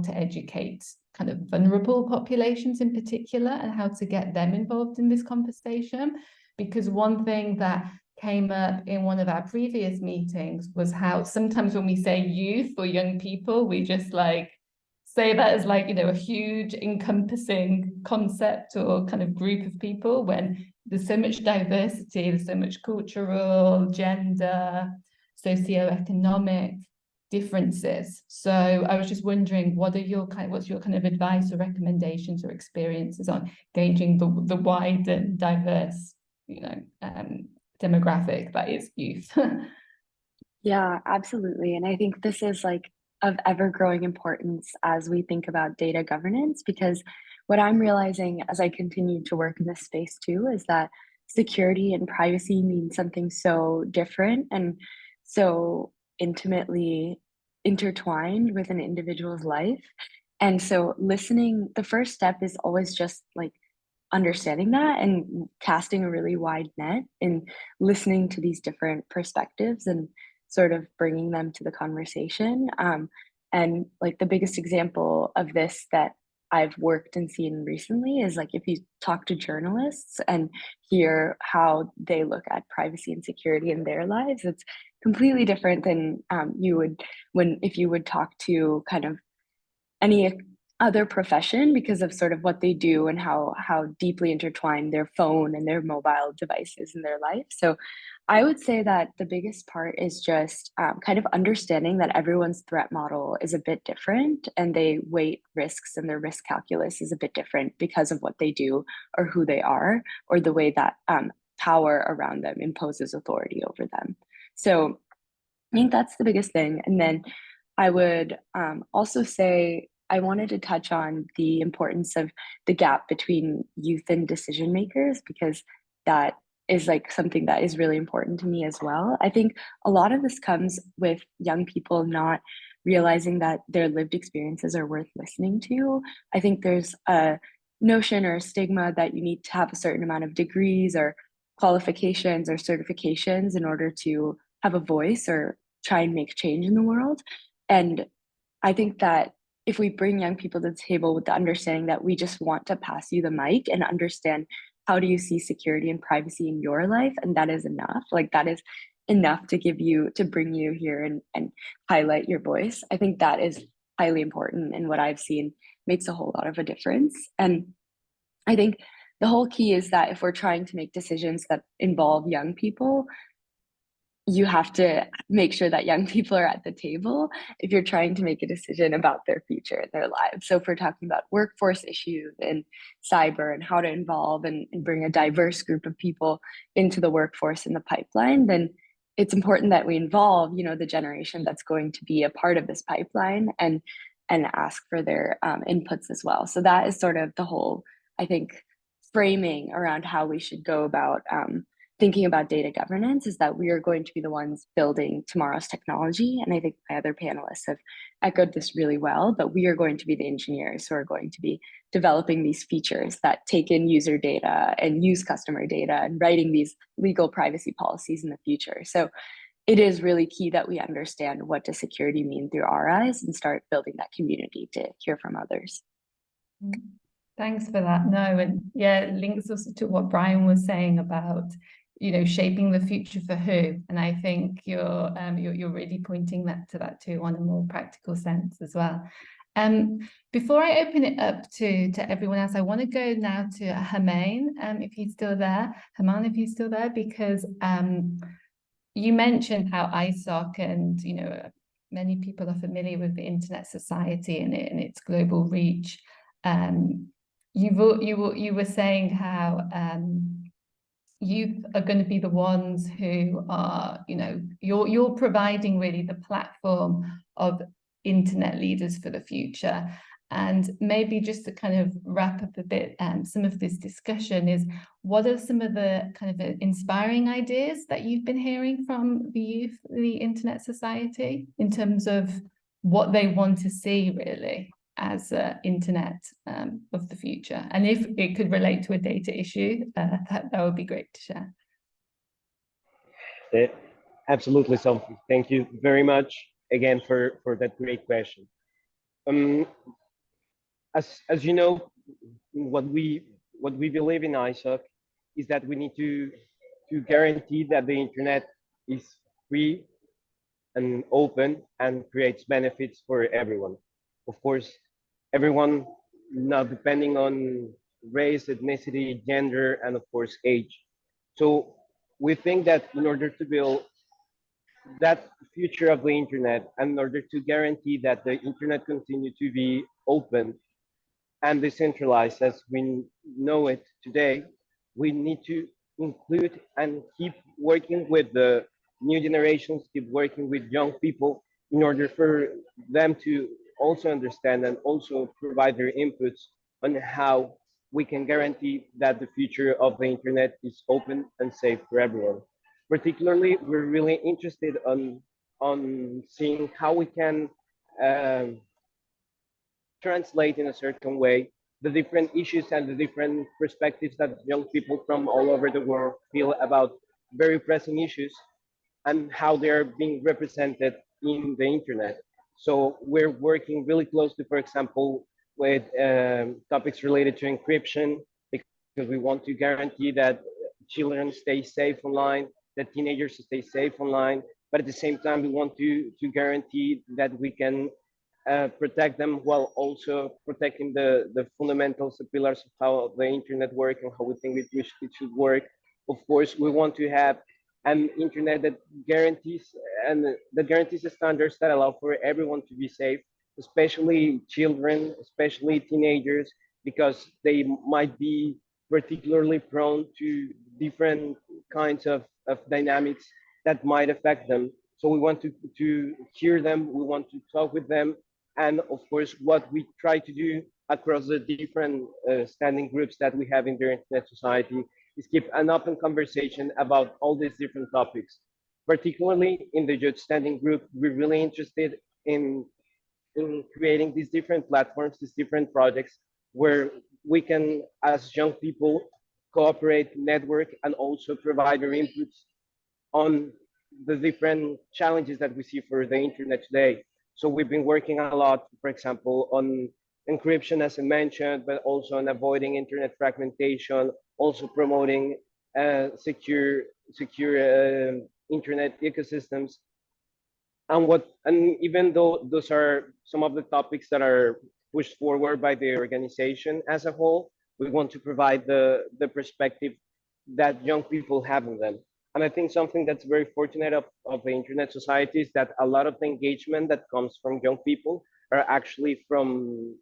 to educate kind of vulnerable populations in particular, and how to get them involved in this conversation? Because one thing that came up in one of our previous meetings was how sometimes when we say youth or young people, we just like say that as like, a huge encompassing concept or kind of group of people, when there's so much diversity, there's so much cultural, gender, socioeconomic differences. So I was just wondering, what's your kind of advice or recommendations or experiences on gauging the wide and diverse demographic that is youth? Yeah, absolutely. And I think this is like of ever growing importance as we think about data governance, because what I'm realizing as I continue to work in this space too is that security and privacy mean something so different and so intimately intertwined with an individual's life. And so listening, the first step is always just like understanding that and casting a really wide net and listening to these different perspectives and sort of bringing them to the conversation. And like the biggest example of this that I've worked and seen recently is like if you talk to journalists and hear how they look at privacy and security in their lives, it's completely different than if you would talk to kind of any other profession, because of sort of what they do and how deeply intertwined their phone and their mobile devices in their life. So I would say that the biggest part is just kind of understanding that everyone's threat model is a bit different, and they weight risks, and their risk calculus is a bit different because of what they do or who they are, or the way that power around them imposes authority over them. So I think that's the biggest thing. And then I would also say I wanted to touch on the importance of the gap between youth and decision makers, because that is like something that is really important to me as well. I think a lot of this comes with young people not realizing that their lived experiences are worth listening to. I think there's a notion or a stigma that you need to have a certain amount of degrees or qualifications or certifications in order to have a voice or try and make change in the world. And I think that if we bring young people to the table with the understanding that we just want to pass you the mic and understand how do you see security and privacy in your life, and that is enough, like that is enough to bring you here and highlight your voice. I think that is highly important, and what I've seen makes a whole lot of a difference. And I think the whole key is that if we're trying to make decisions that involve young people, you have to make sure that young people are at the table if you're trying to make a decision about their future and their lives. So if we're talking about workforce issues and cyber and how to involve and bring a diverse group of people into the workforce in the pipeline, then it's important that we involve, the generation that's going to be a part of this pipeline and ask for their inputs as well. So that is sort of the whole, I think, framing around how we should go about thinking about data governance, is that we are going to be the ones building tomorrow's technology. And I think my other panelists have echoed this really well, but we are going to be the engineers who are going to be developing these features that take in user data and use customer data and writing these legal privacy policies in the future. So it is really key that we understand what does security mean through our eyes and start building that community to hear from others. Thanks for that. No, and yeah, it links also to what Brian was saying about shaping the future for who? And I think you're really pointing to that too on a more practical sense as well. Before I open it up to everyone else, I want to go now to Germain, if he's still there. Germain, if he's still there, because you mentioned how ISOC and many people are familiar with the Internet Society and its global reach. You were saying how youth are going to be the ones who are, you're providing really the platform of internet leaders for the future. And maybe just to kind of wrap up a bit, some of this discussion is, what are some of the kind of inspiring ideas that you've been hearing from the youth, the Internet Society, in terms of what they want to see really as internet of the future? And if it could relate to a data issue, that would be great to share. Absolutely, Sophie. Thank you very much again for that great question. As you know, what we believe in ISOC is that we need to guarantee that the internet is free and open and creates benefits for everyone. Of course, everyone, not depending on race, ethnicity, gender, and of course age. So we think that in order to build that future of the internet, and in order to guarantee that the internet continue to be open and decentralized as we know it today, we need to include and keep working with the new generations, keep working with young people in order for them to also understand and also provide their inputs on how we can guarantee that the future of the internet is open and safe for everyone. Particularly, we're really interested on seeing how we can translate in a certain way the different issues and the different perspectives that young people from all over the world feel about very pressing issues and how they're being represented in the internet. So we're working really closely, for example, with topics related to encryption, because we want to guarantee that children stay safe online, that teenagers stay safe online, but at the same time, we want to guarantee that we can protect them while also protecting the fundamentals, the pillars of how the internet works and how we think it should work. Of course, we want to have an internet that guarantees the standards that allow for everyone to be safe, especially children, especially teenagers, because they might be particularly prone to different kinds of dynamics that might affect them. So we want to hear them, we want to talk with them, and of course, what we try to do across the different standing groups that we have in the Internet Society is keep an open conversation about all these different topics. Particularly in the Judge Standing Group, we're really interested in creating these different platforms, these different projects, where we can, as young people, cooperate, network, and also provide our inputs on the different challenges that we see for the internet today. So we've been working a lot, for example, on encryption, as I mentioned, but also on avoiding internet fragmentation, also promoting secure internet ecosystems. And even though those are some of the topics that are pushed forward by the organization as a whole, we want to provide the perspective that young people have in them. And I think something that's very fortunate of the Internet Society is that a lot of the engagement that comes from young people are actually from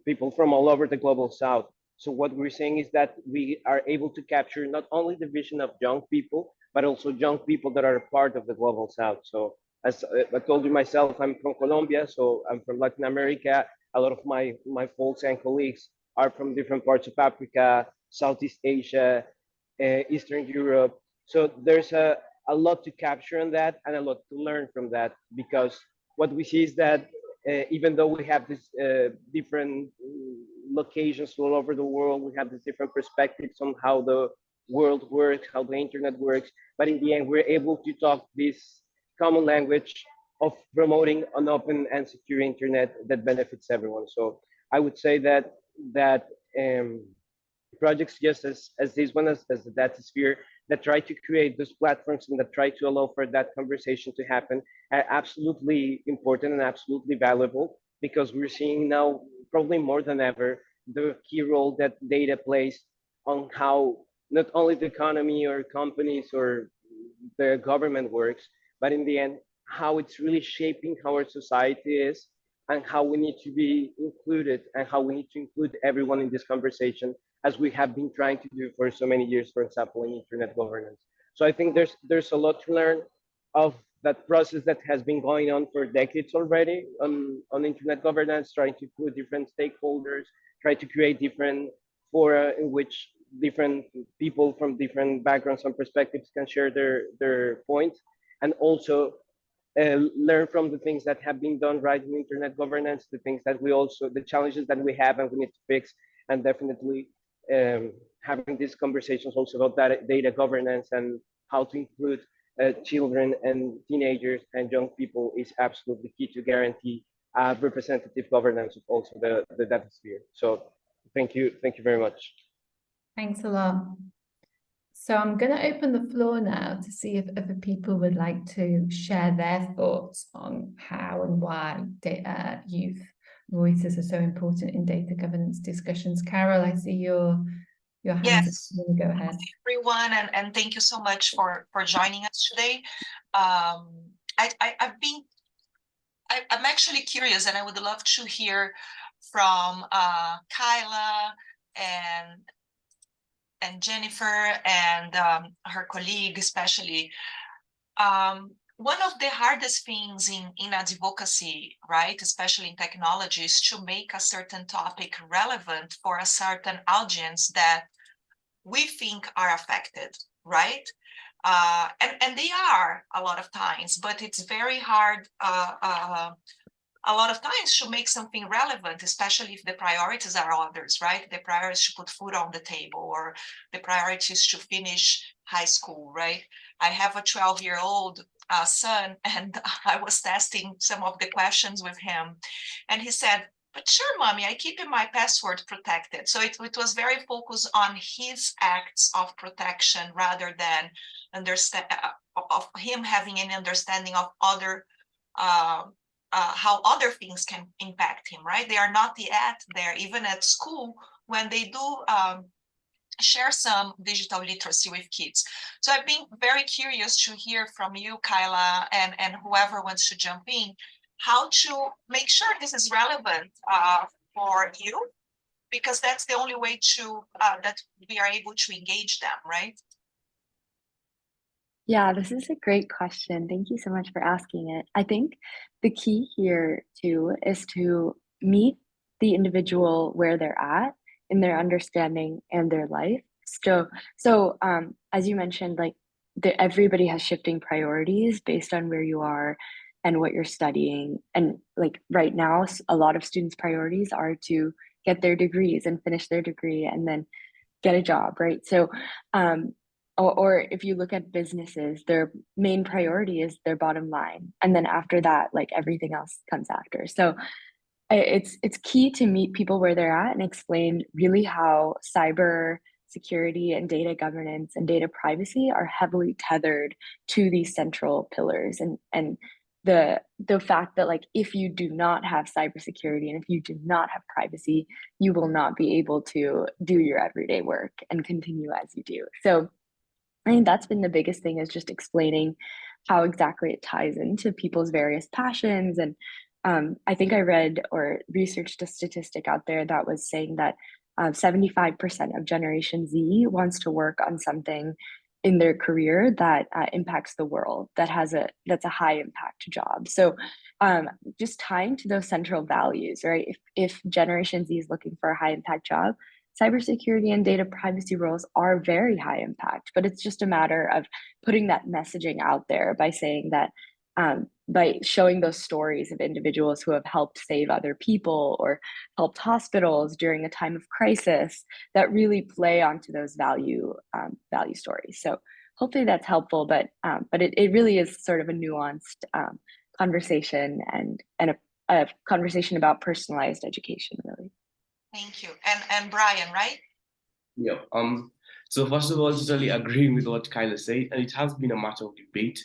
people from all over the global South. So what we're saying is that we are able to capture not only the vision of young people, but also young people that are part of the global South. So as I told you myself, I'm from Colombia, so I'm from Latin America. A lot of my folks and colleagues are from different parts of Africa, Southeast Asia, Eastern Europe. So there's a lot to capture on that and a lot to learn from that, because what we see is that even though we have these different locations all over the world, we have these different perspectives on how the world works, how the internet works, but in the end, we're able to talk this common language of promoting an open and secure internet that benefits everyone. So I would say that projects just as this one, as the Datasphere, that try to create those platforms and that try to allow for that conversation to happen are absolutely important and absolutely valuable, because we're seeing now, probably more than ever, the key role that data plays on how not only the economy or companies or the government works, but in the end, how it's really shaping how our society is and how we need to be included and how we need to include everyone in this conversation, as we have been trying to do for so many years, for example, in internet governance. So I think there's a lot to learn of that process that has been going on for decades already on internet governance, trying to include different stakeholders, try to create different fora in which different people from different backgrounds and perspectives can share their points, and also learn from the things that have been done right in internet governance, the things that we also, the challenges that we have and we need to fix, and definitely having these conversations also about data governance and how to include children and teenagers and young people is absolutely key to guarantee representative governance of also the data sphere. So thank you very much. Thanks a lot. So I'm going to open the floor now to see if other people would like to share their thoughts on how and why youth voices are so important in data governance discussions. Carol, I see your hand. Yes. Go ahead. Hi, everyone, and thank you so much for joining us today. I'm actually curious, and I would love to hear from Kyla and Jennifer and her colleague, especially. One of the hardest things in advocacy, right, especially in technology, is to make a certain topic relevant for a certain audience that we think are affected, right? And they are a lot of times, but it's very hard a lot of times to make something relevant, especially if the priorities are others, right? The priority is to put food on the table, or the priority is to finish high school, right? I have a 12-year-old son, and I was testing some of the questions with him, and he said, "But sure, mommy, I keep my password protected." So it was very focused on his acts of protection rather than of him having an understanding of other how other things can impact him, right? They are not yet there, even at school, when they do share some digital literacy with kids. So I've been very curious to hear from you, Kyla, and whoever wants to jump in, how to make sure this is relevant for you, because that's the only way to that we are able to engage them, right? Yeah, this is a great question. Thank you so much for asking it. I think the key here too is to meet the individual where they're at in their understanding and their life. So as you mentioned, like everybody has shifting priorities based on where you are and what you're studying. And like right now, a lot of students' priorities are to get their degrees and finish their degree and then get a job, right? So or if you look at businesses, their main priority is their bottom line, and then after that, like everything else comes after. So it's key to meet people where they're at and explain really how cyber security and data governance and data privacy are heavily tethered to these central pillars, and the fact that like if you do not have cybersecurity and if you do not have privacy, you will not be able to do your everyday work and continue as you do. So I think that's been the biggest thing, is just explaining how exactly it ties into people's various passions. And I think I read or researched a statistic out there that was saying that 75% of Generation Z wants to work on something in their career that impacts the world, that's a high impact job. So just tying to those central values, right? If Generation Z is looking for a high impact job, cybersecurity and data privacy roles are very high impact, but it's just a matter of putting that messaging out there by saying that, by showing those stories of individuals who have helped save other people or helped hospitals during a time of crisis that really play onto those value stories. So hopefully that's helpful, but it really is sort of a nuanced conversation and a conversation about personalized education, really. Thank you. And Brian, right? Yeah. So first of all, totally agreeing with what Kyla said, and it has been a matter of debate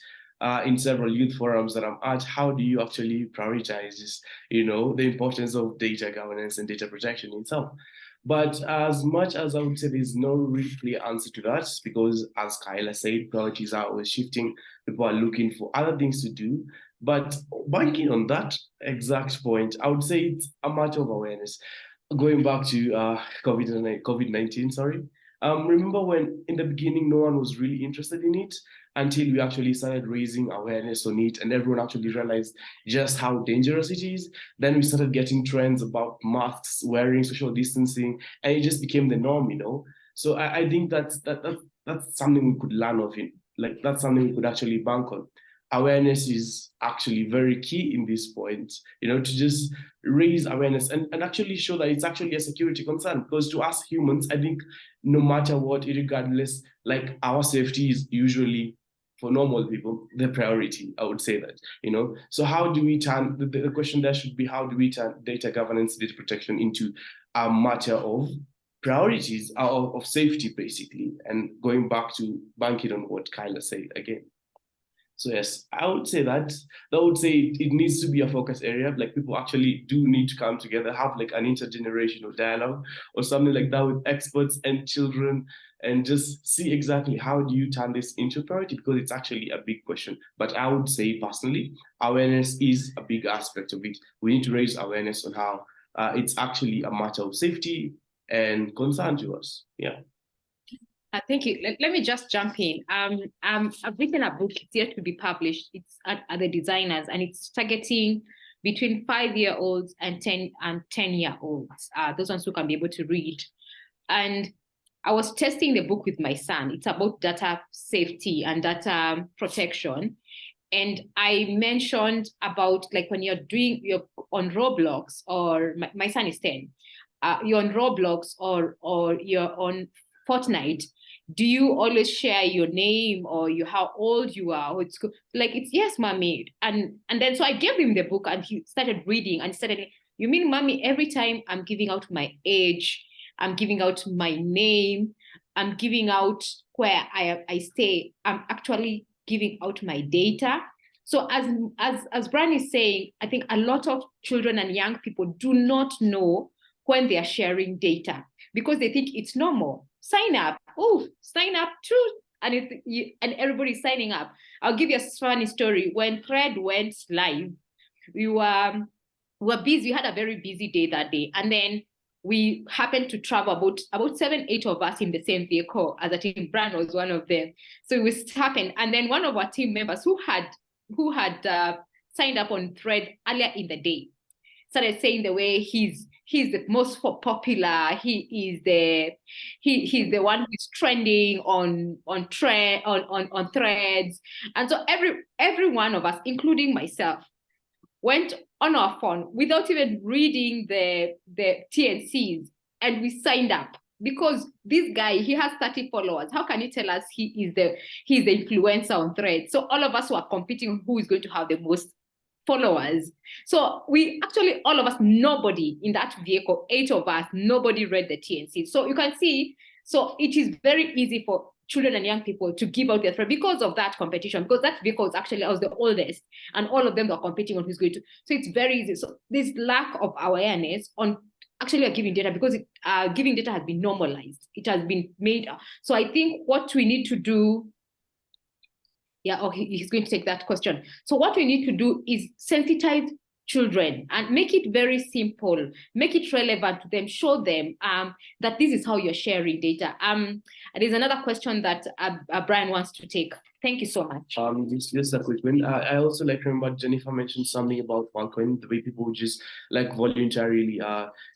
in several youth forums that I'm at. How do you actually prioritize this, the importance of data governance and data protection itself? But as much as I would say there's no really clear answer to that, because as Kyla said, priorities are always shifting. People are looking for other things to do. But banking on that exact point, I would say it's a matter of awareness. Going back to COVID-19, sorry. Remember when in the beginning, no one was really interested in it until we actually started raising awareness on it and everyone actually realized just how dangerous it is. Then we started getting trends about masks, wearing, social distancing, and it just became the norm, So I think that's something we could learn of it. Like that's something we could actually bank on. Awareness is actually very key in this point, to just raise awareness and actually show that it's actually a security concern. Because to us humans, I think no matter what, regardless, like our safety is usually, for normal people, the priority, I would say that, So how do we turn, the question there should be, how do we turn data governance, data protection into a matter of priorities, of safety, basically, and going back to banking on what Kyla said again. So yes, I would say that it needs to be a focus area. Like people actually do need to come together, have like an intergenerational dialogue or something like that with experts and children, and just see exactly how do you turn this into priority, because it's actually a big question. But I would say personally, awareness is a big aspect of it. We need to raise awareness on how it's actually a matter of safety and concern to us. Yeah. Thank you. Let me just jump in. I've written a book. It's yet to be published. It's at the designers, and it's targeting between 5-year-olds and 10-year-olds. Those ones who can be able to read. And I was testing the book with my son. It's about data safety and data protection. And I mentioned about like when you're on Roblox, or my son is 10. You're on Roblox or you're on Fortnite. Do you always share your name or how old you are? It's yes, mommy. And then so I gave him the book and he started reading and started, you mean, mommy, every time I'm giving out my age, I'm giving out my name, I'm giving out where I stay, I'm actually giving out my data. So as Brian is saying, I think a lot of children and young people do not know when they are sharing data because they think it's normal. Sign up too, and everybody's signing up. I'll give you a funny story. When Thread went live, we were busy. We had a very busy day that day, and then we happened to travel about 7-8 of us in the same vehicle as a team. Brand was one of them. So it was happened, and then one of our team members who had signed up on Thread earlier in the day started saying the way he's the most popular. He's the one who's trending on Threads, and so every one of us, including myself, went on our phone without even reading the T&Cs, and we signed up because this guy, he has 30 followers. How can you tell us he's the influencer on Threads? So all of us were competing on who is going to have the most followers. So we actually, all of us, nobody in that vehicle, 8 of us, nobody read the T&C. So you can see, so it is very easy for children and young people to give out their thread because of that competition, because that vehicle is actually, I was the oldest, and all of them are competing on who's going to. So it's very easy. So this lack of awareness on actually giving data, because giving data has been normalized. It has been made. So I think what we need to do, he's going to take that question. So what we need to do is sensitize children and make it very simple, make it relevant to them, show them that this is how you're sharing data. There's another question that Brian wants to take. Thank you so much. Just a quick one. I also like to remember Jennifer mentioned something about OneCoin, the way people would just like voluntarily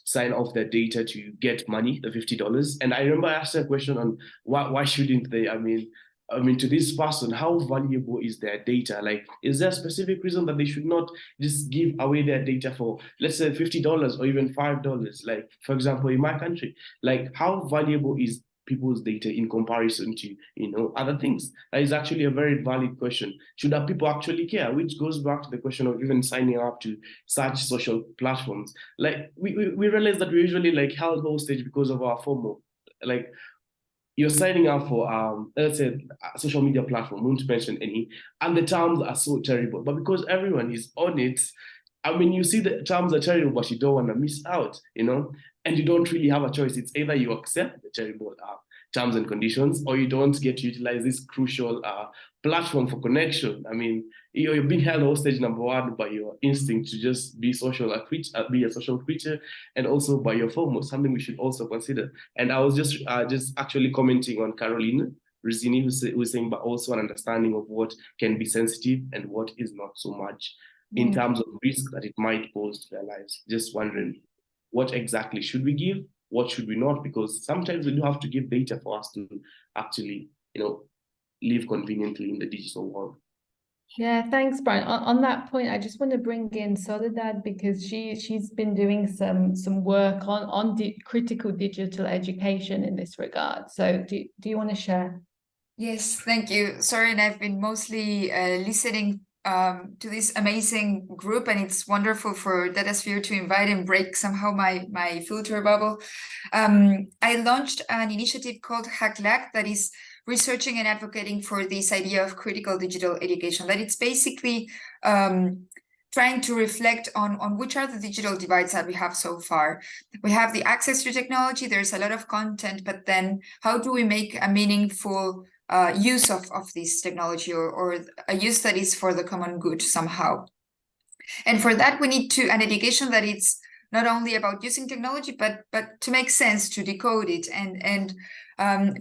sign off their data to get money, the $50. And I remember I asked a question on why shouldn't they? I mean, to this person, how valuable is their data? Like, is there a specific reason that they should not just give away their data for, let's say, $50 or even $5? Like, for example, in my country, like, how valuable is people's data in comparison to, other things? That is actually a very valid question. Should our people actually care? Which goes back to the question of even signing up to such social platforms. Like, we realize that we usually like held hostage because of our FOMO. Like, you're signing up for let's say a social media platform, won't mention any, and the terms are so terrible. But because everyone is on it, I mean, you see the terms are terrible, but you don't want to miss out, and you don't really have a choice. It's either you accept the terrible terms and conditions, or you don't get to utilize this crucial platform for connection. I mean, you're being held hostage, number one, by your instinct to just be be a social creature, and also by your FOMO, something we should also consider. And I was just actually commenting on Caroline Rizzini, who was saying, but also an understanding of what can be sensitive and what is not so much in terms of risk that it might pose to their lives. Just wondering, what exactly should we give? What should we not? Because sometimes we do have to give data for us to actually, live conveniently in the digital world. Yeah, thanks, Brian. On that point, I just want to bring in Soledad because she's been doing some work on critical digital education in this regard. So do you want to share? Yes, thank you. Sorry, and I've been mostly listening to this amazing group, and it's wonderful for Datasphere to invite and break somehow my filter bubble. I launched an initiative called HackLack that is researching and advocating for this idea of critical digital education, that it's basically trying to reflect on which are the digital divides that we have so far. We have the access to technology, there's a lot of content, but then how do we make a meaningful use of this technology or a use that is for the common good somehow? And for that, we need an education that it's not only about using technology, but to make sense, to decode it. And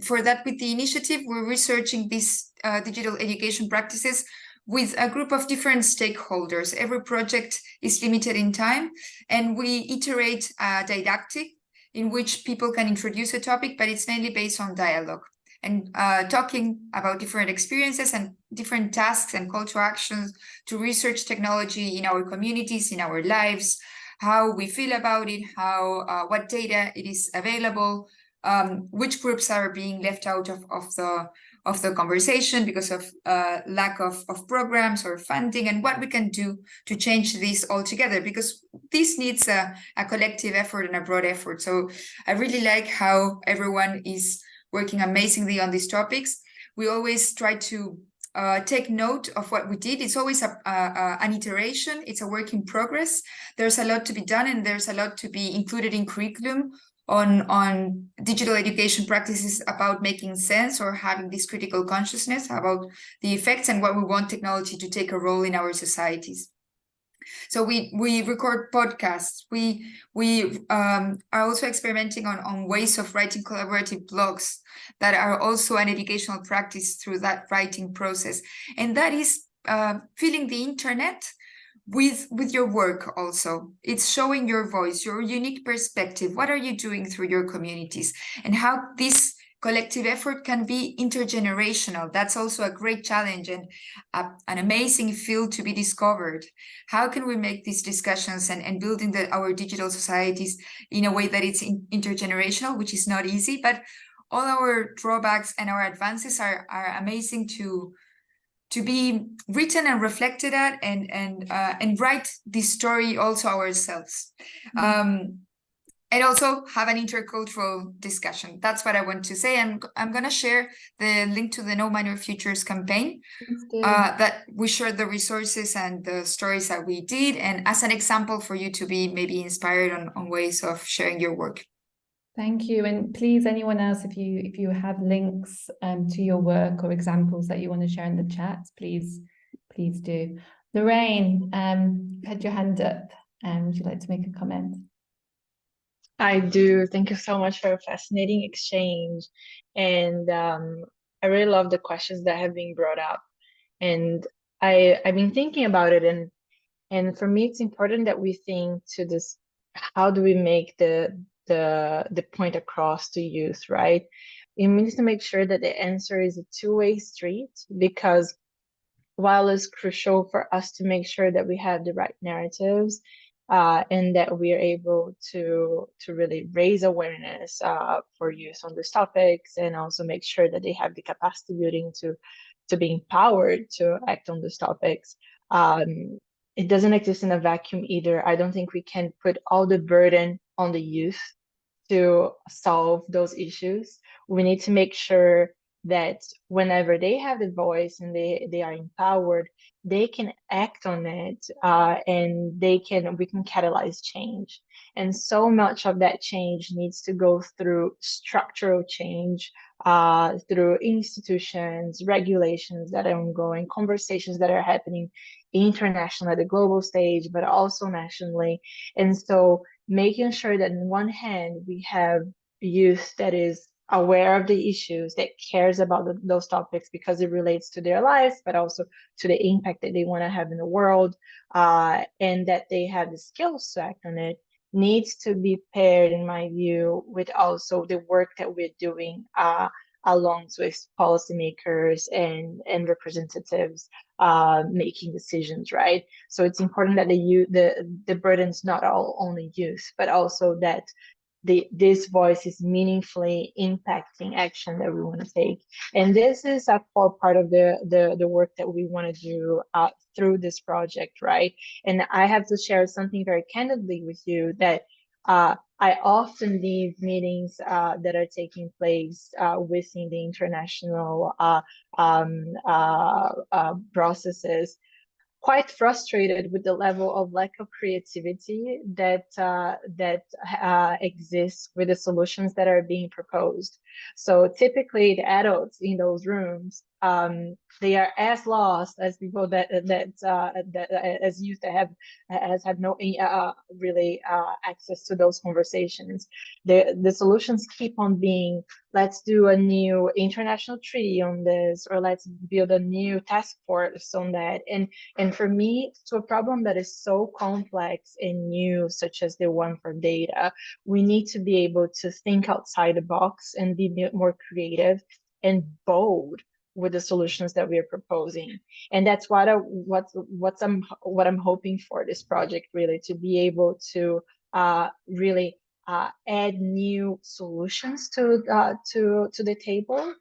for that, with the initiative, we're researching these digital education practices with a group of different stakeholders. Every project is limited in time, and we iterate a didactic in which people can introduce a topic, but it's mainly based on dialogue and talking about different experiences and different tasks and call to actions to research technology in our communities, in our lives, how we feel about it, what data it is available, which groups are being left out of the conversation because of lack of programs or funding, and what we can do to change this altogether, because this needs a collective effort and a broad effort. So I really like how everyone is working amazingly on these topics. We always try to take note of what we did. It's always an iteration. It's a work in progress. There's a lot to be done, and there's a lot to be included in curriculum on digital education practices about making sense or having this critical consciousness about the effects and what we want technology to take a role in our societies. So we record podcasts. We are also experimenting on ways of writing collaborative blogs that are also an educational practice through that writing process. And that is filling the internet with your work also. It's showing your voice, your unique perspective. What are you doing through your communities, and how this collective effort can be intergenerational. That's also a great challenge and an amazing field to be discovered. How can we make these discussions and building our digital societies in a way that it's intergenerational, which is not easy, but all our drawbacks and our advances are amazing to be written and reflected at, and write this story also ourselves. And also have an intercultural discussion. That's what I want to say. And I'm going to share the link to the No Minor Futures campaign, that we share the resources and the stories that we did, and as an example for you to be maybe inspired on ways of sharing your work. Thank you. And please, anyone else, if you have links to your work or examples that you want to share in the chat, please do. Lorraine, had your hand up. Would you like to make a comment? I do. Thank you so much for a fascinating exchange. And I really love the questions that have been brought up. And I've been thinking about it. And for me, it's important that we think to this, how do we make the point across to youth, right? We need to make sure that the answer is a two-way street, because while it's crucial for us to make sure that we have the right narratives, and that we are able to really raise awareness for youth on these topics, and also make sure that they have the capacity building to be empowered to act on these topics. It doesn't exist in a vacuum either. I don't think we can put all the burden on the youth to solve those issues. We need to make sure that whenever they have the voice and they are empowered, they can act on it, and we can catalyze change. And so much of that change needs to go through structural change, through institutions, regulations that are ongoing, conversations that are happening internationally at the global stage, but also nationally. And so making sure that on one hand, we have youth that is aware of the issues, that cares about those topics because it relates to their lives, but also to the impact that they want to have in the world, and that they have the skills to act on it, needs to be paired, in my view, with also the work that we're doing along with policymakers and representatives making decisions, right? So it's important that the burden's not all only youth, but also that this voice is meaningfully impacting action that we want to take. And this is a core part of the work that we want to do through this project, right? And I have to share something very candidly with you that I often leave meetings that are taking place within the international processes quite frustrated with the level of lack of creativity that exists with the solutions that are being proposed. So typically, the adults in those rooms, they are as lost as people that as youth that have no really access to those conversations. The solutions keep on being, let's do a new international treaty on this, or let's build a new task force on that. And for me, to a problem that is so complex and new, such as the one for data, we need to be able to think outside the box and be more creative and bold with the solutions that we are proposing. And that's what I'm hoping for this project, really, to be able to really add new solutions to the table,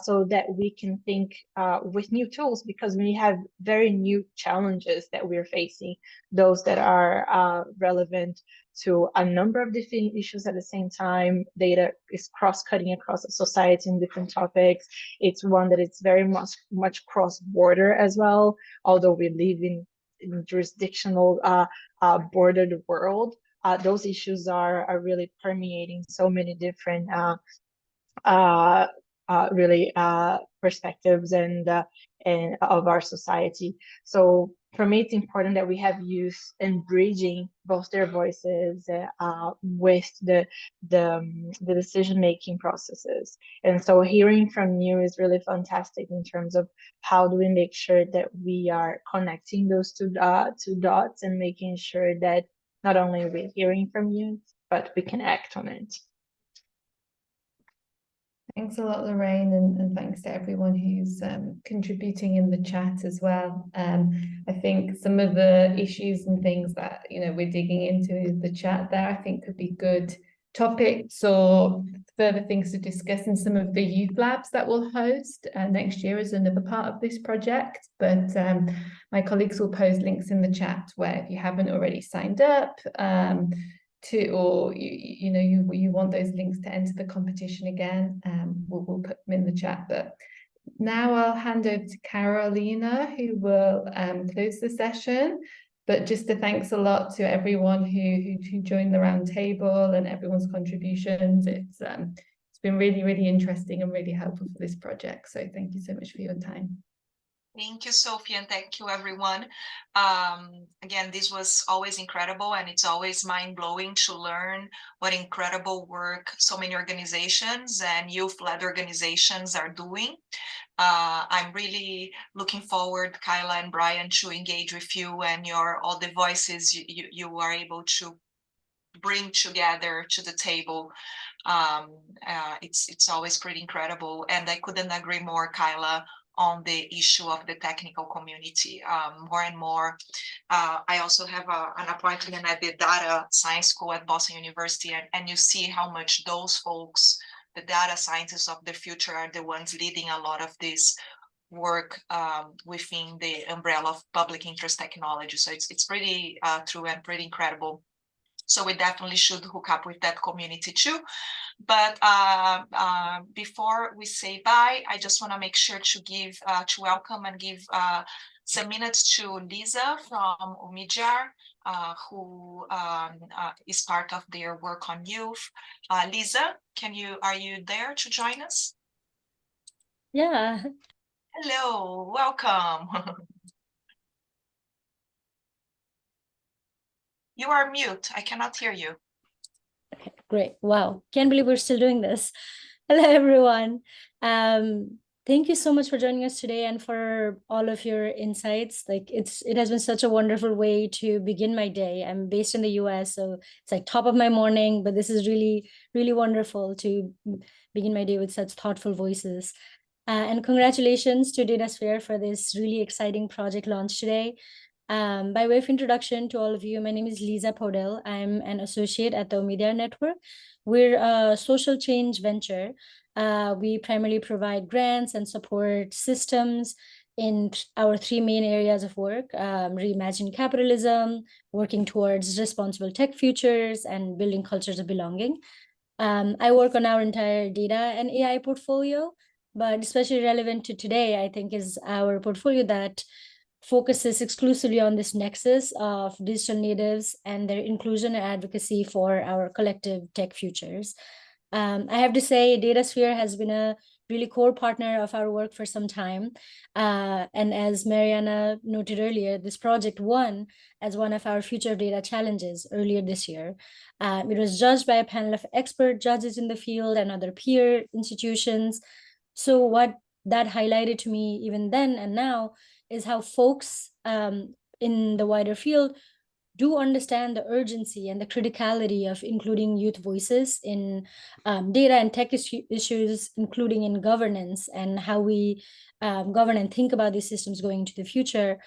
so that we can think with new tools, because we have very new challenges that we're facing, those that are relevant to a number of different issues at the same time. Data is cross-cutting across society in different topics. It's one that it's very much cross-border as well, although we live in jurisdictional bordered world. Those issues are really permeating so many different really perspectives and of our society. So for me, it's important that we have youth and bridging both their voices with the decision-making processes. And so hearing from you is really fantastic in terms of how do we make sure that we are connecting those two dots and making sure that not only we're hearing from you, but we can act on it. Thanks a lot, Lorraine, and thanks to everyone who's contributing in the chat as well. I think some of the issues and things that we're digging into the chat there, I think could be good topics or further things to discuss in some of the youth labs that we'll host next year as another part of this project. But my colleagues will post links in the chat where, if you haven't already signed up, or you want those links to enter the competition again, we'll put them in the chat. But now I'll hand over to Carolina, who will close the session. But just a thanks a lot to everyone who joined the round table and everyone's contributions. It's been really, really interesting and really helpful for this project. So thank you so much for your time. Thank you, Sophie, and thank you, everyone. Again, this was always incredible, and it's always mind-blowing to learn what incredible work so many organizations and youth-led organizations are doing. I'm really looking forward, Kyla and Brian, to engage with you and all the voices you are able to bring together to the table. It's always pretty incredible, and I couldn't agree more, Kyla, on the issue of the technical community. More and more, I also have an appointment at the data science school at Boston University, and you see how much those folks, the data scientists of the future, are the ones leading a lot of this work within the umbrella of public interest technology. So it's pretty true and pretty incredible. So we definitely should hook up with that community too. But before we say bye, I just want to make sure to welcome and give some minutes to Lisa from Omidyar, who is part of their work on youth. Lisa, are you there to join us? Yeah. Hello, welcome. You are mute. I cannot hear you. Okay, great. Wow. Can't believe we're still doing this. Hello, everyone. Thank you so much for joining us today and for all of your insights. Like it has been such a wonderful way to begin my day. I'm based in the US, so it's like top of my morning, but this is really, really wonderful to begin my day with such thoughtful voices. And congratulations to Datasphere for this really exciting project launch today. By way of introduction to all of you, my name is Lisa Podell. I'm an associate at the Omidyar Network. We're a social change venture. We primarily provide grants and support systems in our three main areas of work: reimagine capitalism, working towards responsible tech futures, and building cultures of belonging. I work on our entire data and AI portfolio, but especially relevant to today, I think, is our portfolio that focuses exclusively on this nexus of digital natives and their inclusion and advocacy for our collective tech futures. I have to say, Datasphere has been a really core partner of our work for some time. And as Mariana noted earlier, this project won as one of our Future of Data challenges earlier this year. It was judged by a panel of expert judges in the field and other peer institutions. So what that highlighted to me even then and now is how folks in the wider field do understand the urgency and the criticality of including youth voices in data and tech issues, including in governance and how we govern and think about these systems going into the future.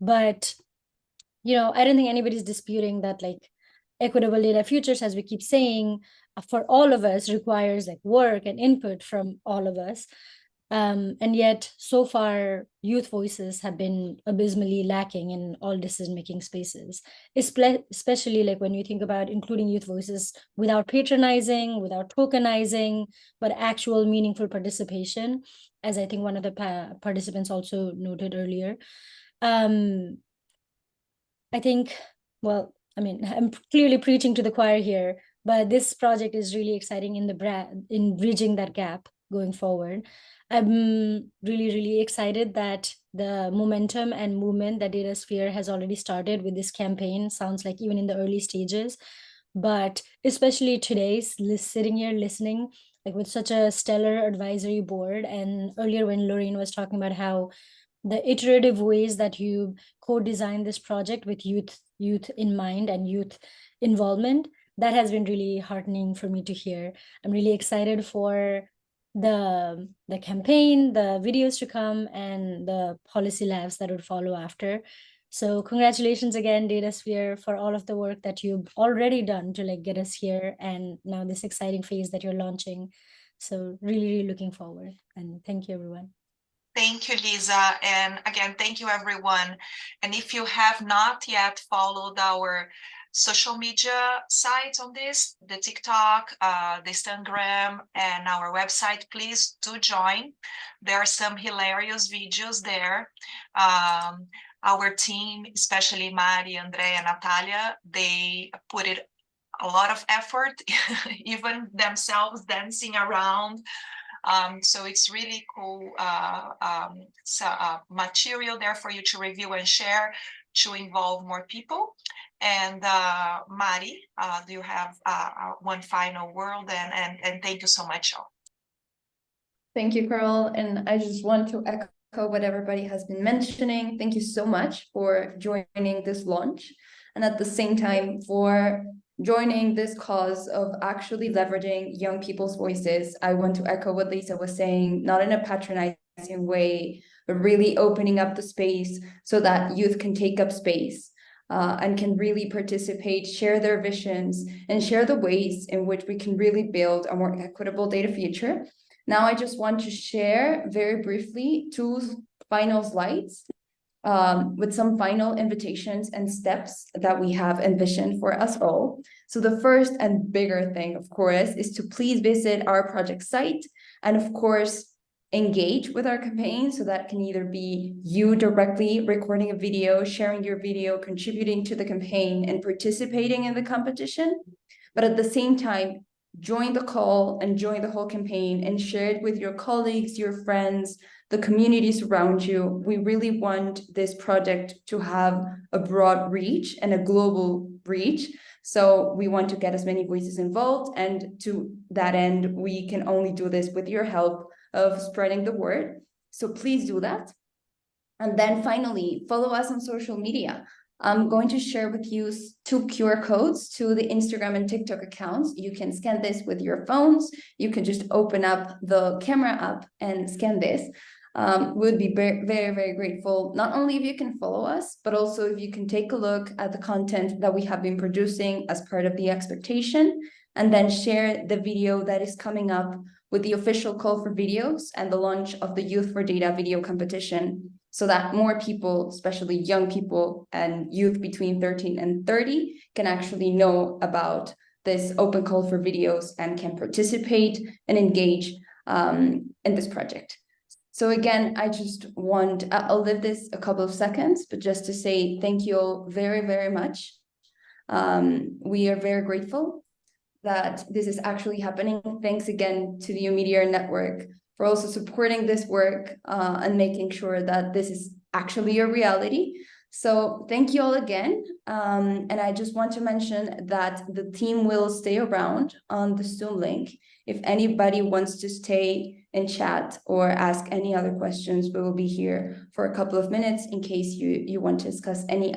But, I don't think anybody's disputing that like equitable data futures, as we keep saying, for all of us requires like work and input from all of us. And yet, so far, youth voices have been abysmally lacking in all decision-making spaces, especially like when you think about including youth voices without patronizing, without tokenizing, but actual meaningful participation, as I think one of the participants also noted earlier. I think, well, I mean, I'm clearly preaching to the choir here, but this project is really exciting in bridging that gap going forward. I'm really, really excited that the momentum and movement that Datasphere has already started with this campaign sounds like even in the early stages, but especially today, sitting here listening, like with such a stellar advisory board. And earlier when Lorraine was talking about how the iterative ways that you co-design this project with youth in mind and youth involvement, that has been really heartening for me to hear. I'm really excited for the campaign, the videos to come, and the policy labs that would follow after. So congratulations again, Datasphere, for all of the work that you've already done to like get us here, and now this exciting phase that you're launching. So really, really looking forward, and thank you, everyone. Thank you, Lisa. And again, thank you, everyone. And if you have not yet followed our social media sites on this, the TikTok, the Instagram, and our website, please do join. There are some hilarious videos there. Our team, especially Mari, Andrea, and Natalia, they put it a lot of effort, even themselves dancing around. So it's really cool material there for you to review and share to involve more people. And Mari, do you have one final word? And thank you so much, all. Thank you, Carl. And I just want to echo what everybody has been mentioning. Thank you so much for joining this launch, and at the same time for joining this cause of actually leveraging young people's voices. I want to echo what Lisa was saying, not in a patronizing way, but really opening up the space so that youth can take up space and can really participate, share their visions, and share the ways in which we can really build a more equitable data future. Now, I just want to share very briefly 2 final slides with some final invitations and steps that we have envisioned for us all. So the first and bigger thing, of course, is to please visit our project site and, of course, engage with our campaign. So that can either be you directly recording a video, sharing your video, contributing to the campaign, and participating in the competition. But at the same time, join the call and join the whole campaign and share it with your colleagues, your friends, the communities around you. We really want this project to have a broad reach and a global reach. So we want to get as many voices involved. And to that end, we can only do this with your help of spreading the word. So please do that. And then finally, follow us on social media. I'm going to share with you 2 QR codes to the Instagram and TikTok accounts. You can scan this with your phones. You can just open up the camera app and scan this. We'd be very, very, very grateful, not only if you can follow us, but also if you can take a look at the content that we have been producing as part of the expectation, and then share the video that is coming up with the official call for videos and the launch of the Youth for Data video competition, so that more people, especially young people and youth between 13 and 30, can actually know about this open call for videos and can participate and engage in this project. So again, I just want, I'll leave this a couple of seconds, but just to say thank you all very, very much. We are very grateful that this is actually happening. Thanks again to the Omidyar network for also supporting this work and making sure that this is actually a reality. So thank you all again. And I just want to mention that the team will stay around on the Zoom link. If anybody wants to stay and chat or ask any other questions, we will be here for a couple of minutes in case you want to discuss any